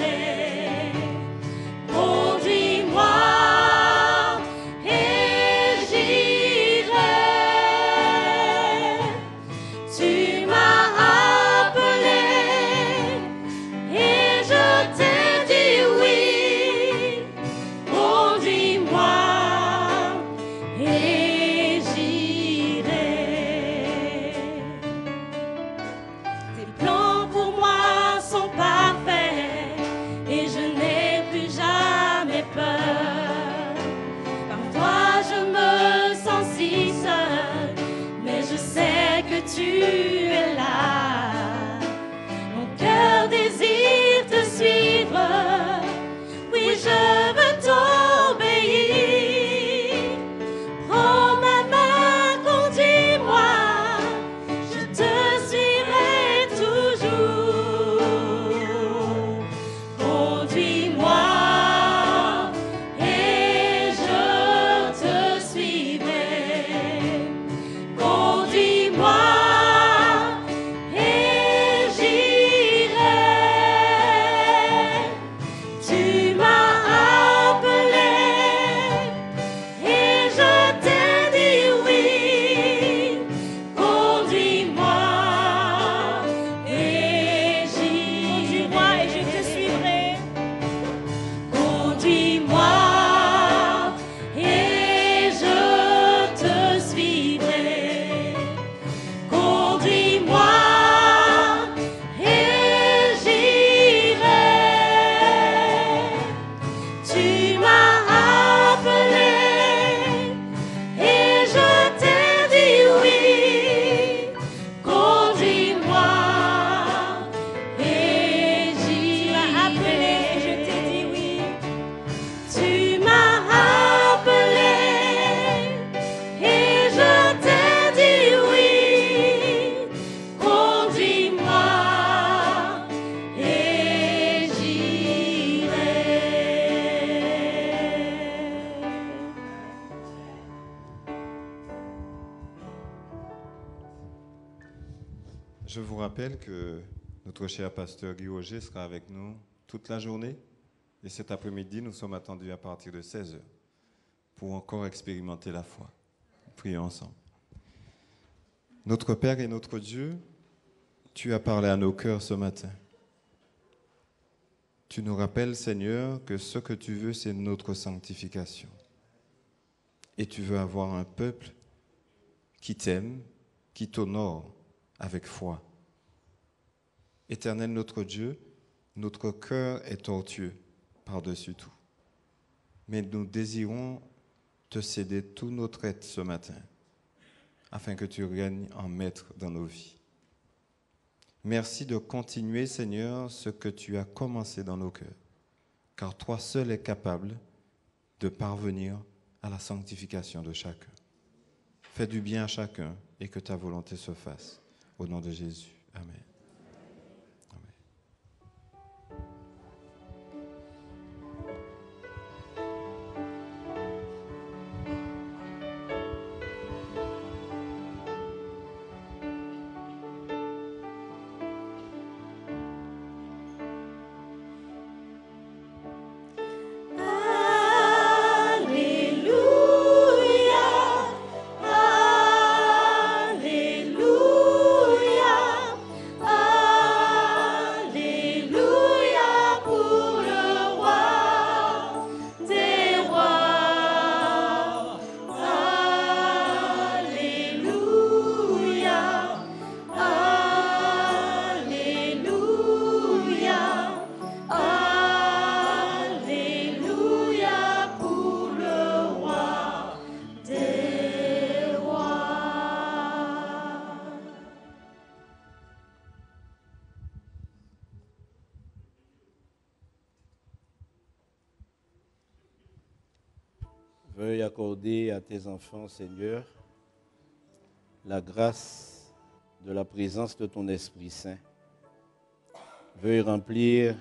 M: Je vous rappelle que notre cher pasteur Guy Auger sera avec nous toute la journée. Et cet après-midi, nous sommes attendus à partir de 16h pour encore expérimenter la foi. Prions ensemble. Notre Père et notre Dieu, tu as parlé à nos cœurs ce matin. Tu nous rappelles, Seigneur, que ce que tu veux, c'est notre sanctification. Et tu veux avoir un peuple qui t'aime, qui t'honore avec foi. Éternel notre Dieu, notre cœur est tortueux par-dessus tout. Mais nous désirons te céder tout notre être ce matin, afin que tu règnes en maître dans nos vies. Merci de continuer, Seigneur, ce que tu as commencé dans nos cœurs, car toi seul es capable de parvenir à la sanctification de chacun. Fais du bien à chacun et que ta volonté se fasse. Au nom de Jésus. Amen.
D: Veuille accorder à tes enfants, Seigneur, la grâce de la présence de ton Esprit Saint. Veuille remplir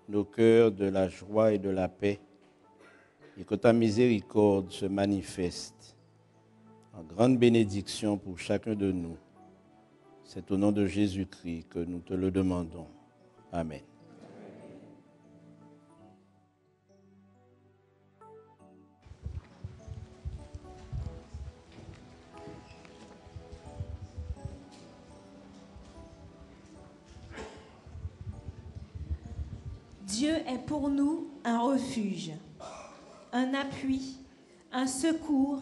D: nos cœurs de la joie et de la paix, et que ta miséricorde se manifeste en grande bénédiction pour chacun de nous. C'est au nom de Jésus-Christ que nous te le demandons. Amen.
C: Dieu est pour nous un refuge, un appui, un secours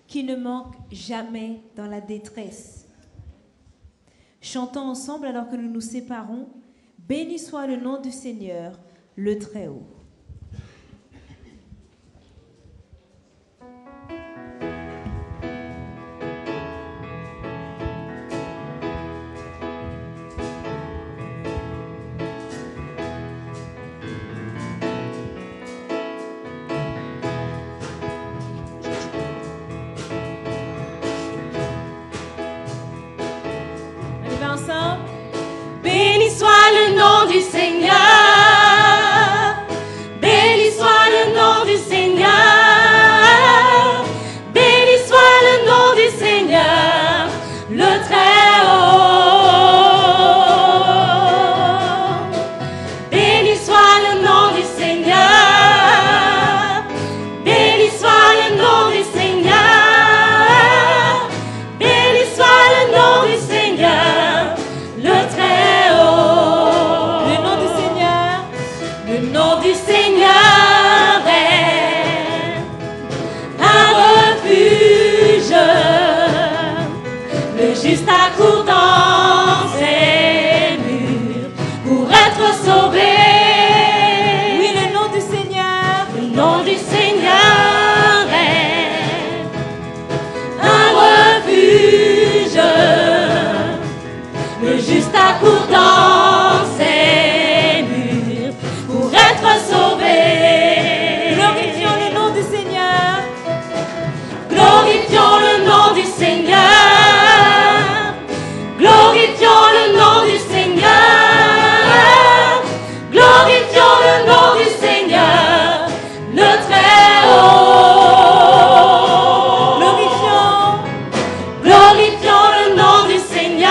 C: qui ne manque jamais dans la détresse. Chantons ensemble alors que nous nous séparons. Béni soit le nom du Seigneur, le Très-Haut.
B: Béni soit le nom du Seigneur. Béni soit le nom du Seigneur. Béni soit le nom du Seigneur, le Très-Haut. Béni soit le nom du Seigneur. Béni soit le nom du Seigneur. Béni soit le nom du Seigneur, le Très-Haut. Le nom du Seigneur est un refuge. Le juste accourt dans ses murs pour être sauvé.
C: Oui, le nom du Seigneur.
B: Le nom du Seigneur est un refuge. Le juste accourt dans ses murs pour être sauvé.
C: Glorifions le nom du Seigneur.
B: Glorifions le nom du Seigneur. Glorifions le nom du Seigneur. Glorifions le nom du Seigneur, le Très-Haut. Glorifions le nom du Seigneur.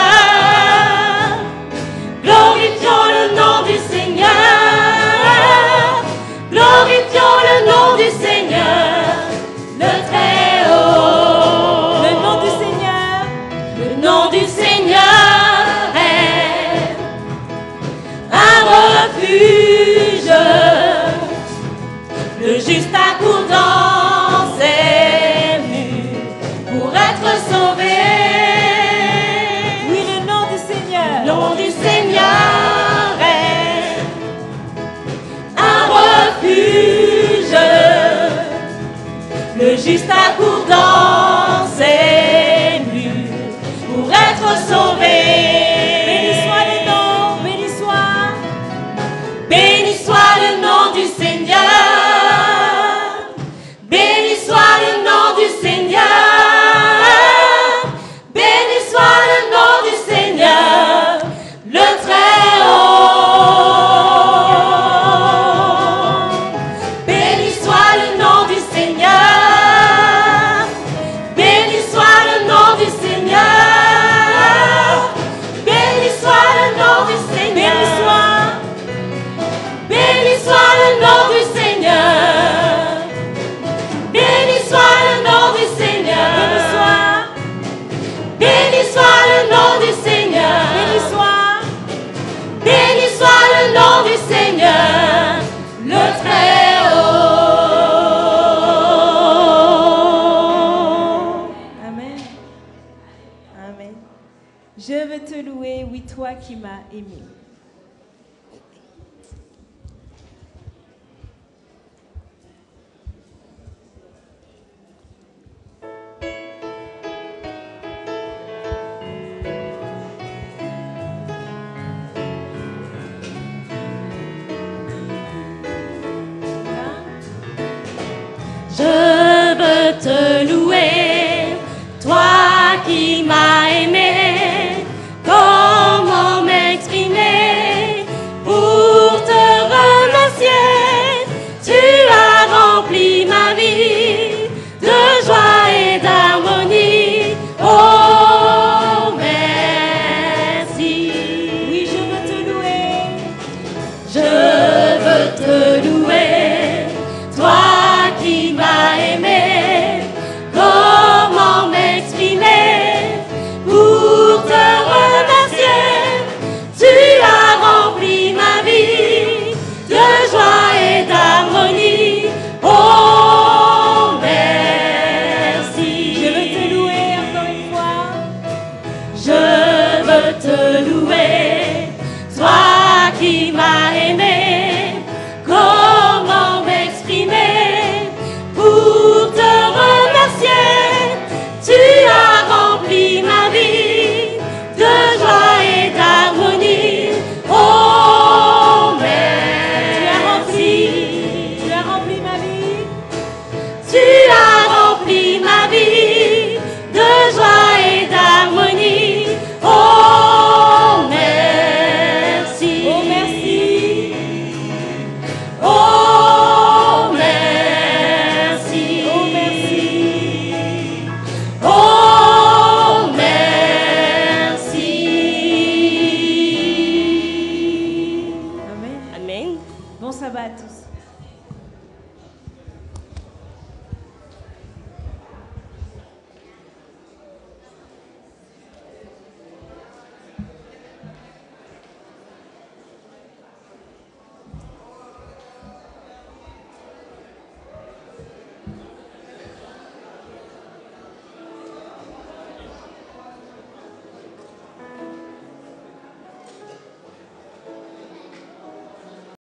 B: juste accourt dans ses murs pour être sauvé.
C: Béni soit le nom, béni soit.
B: Béni soit le nom du Seigneur. Béni soit le nom du Seigneur. Béni soit le nom du Seigneur, le Très-Haut. Béni soit le nom du Seigneur. Béni soit le nom du Seigneur. Béni soit le nom du Seigneur. Béni soit le nom du Seigneur. Béni soit le nom du Seigneur. Béni soit le nom du Seigneur. Béni soit le nom du Seigneur, le Très-Haut.
C: Amen. Amen. Je veux te louer, oui, toi qui m'as aimé.
B: Je veux te louer, toi qui m'as aimé. Comment m'exprimer pour te remercier? Tu as rempli ma vie de joie et d'harmonie. Oh, merci.
C: Oui, je veux te louer.
B: Je veux te louer, toi qui m'as aimé. Comment m'exprimer pour te remercier? Tu as rempli ma vie de joie et d'harmonie. Oh, merci.
C: Je veux te louer encore une fois.
B: Je veux te louer, toi qui m'as aimé. Comment m'exprimer pour te remercier? Tu as rempli ma vie de joie et d'harmonie. Oh, merci.
C: Tu as rempli ma vie.
B: Tu as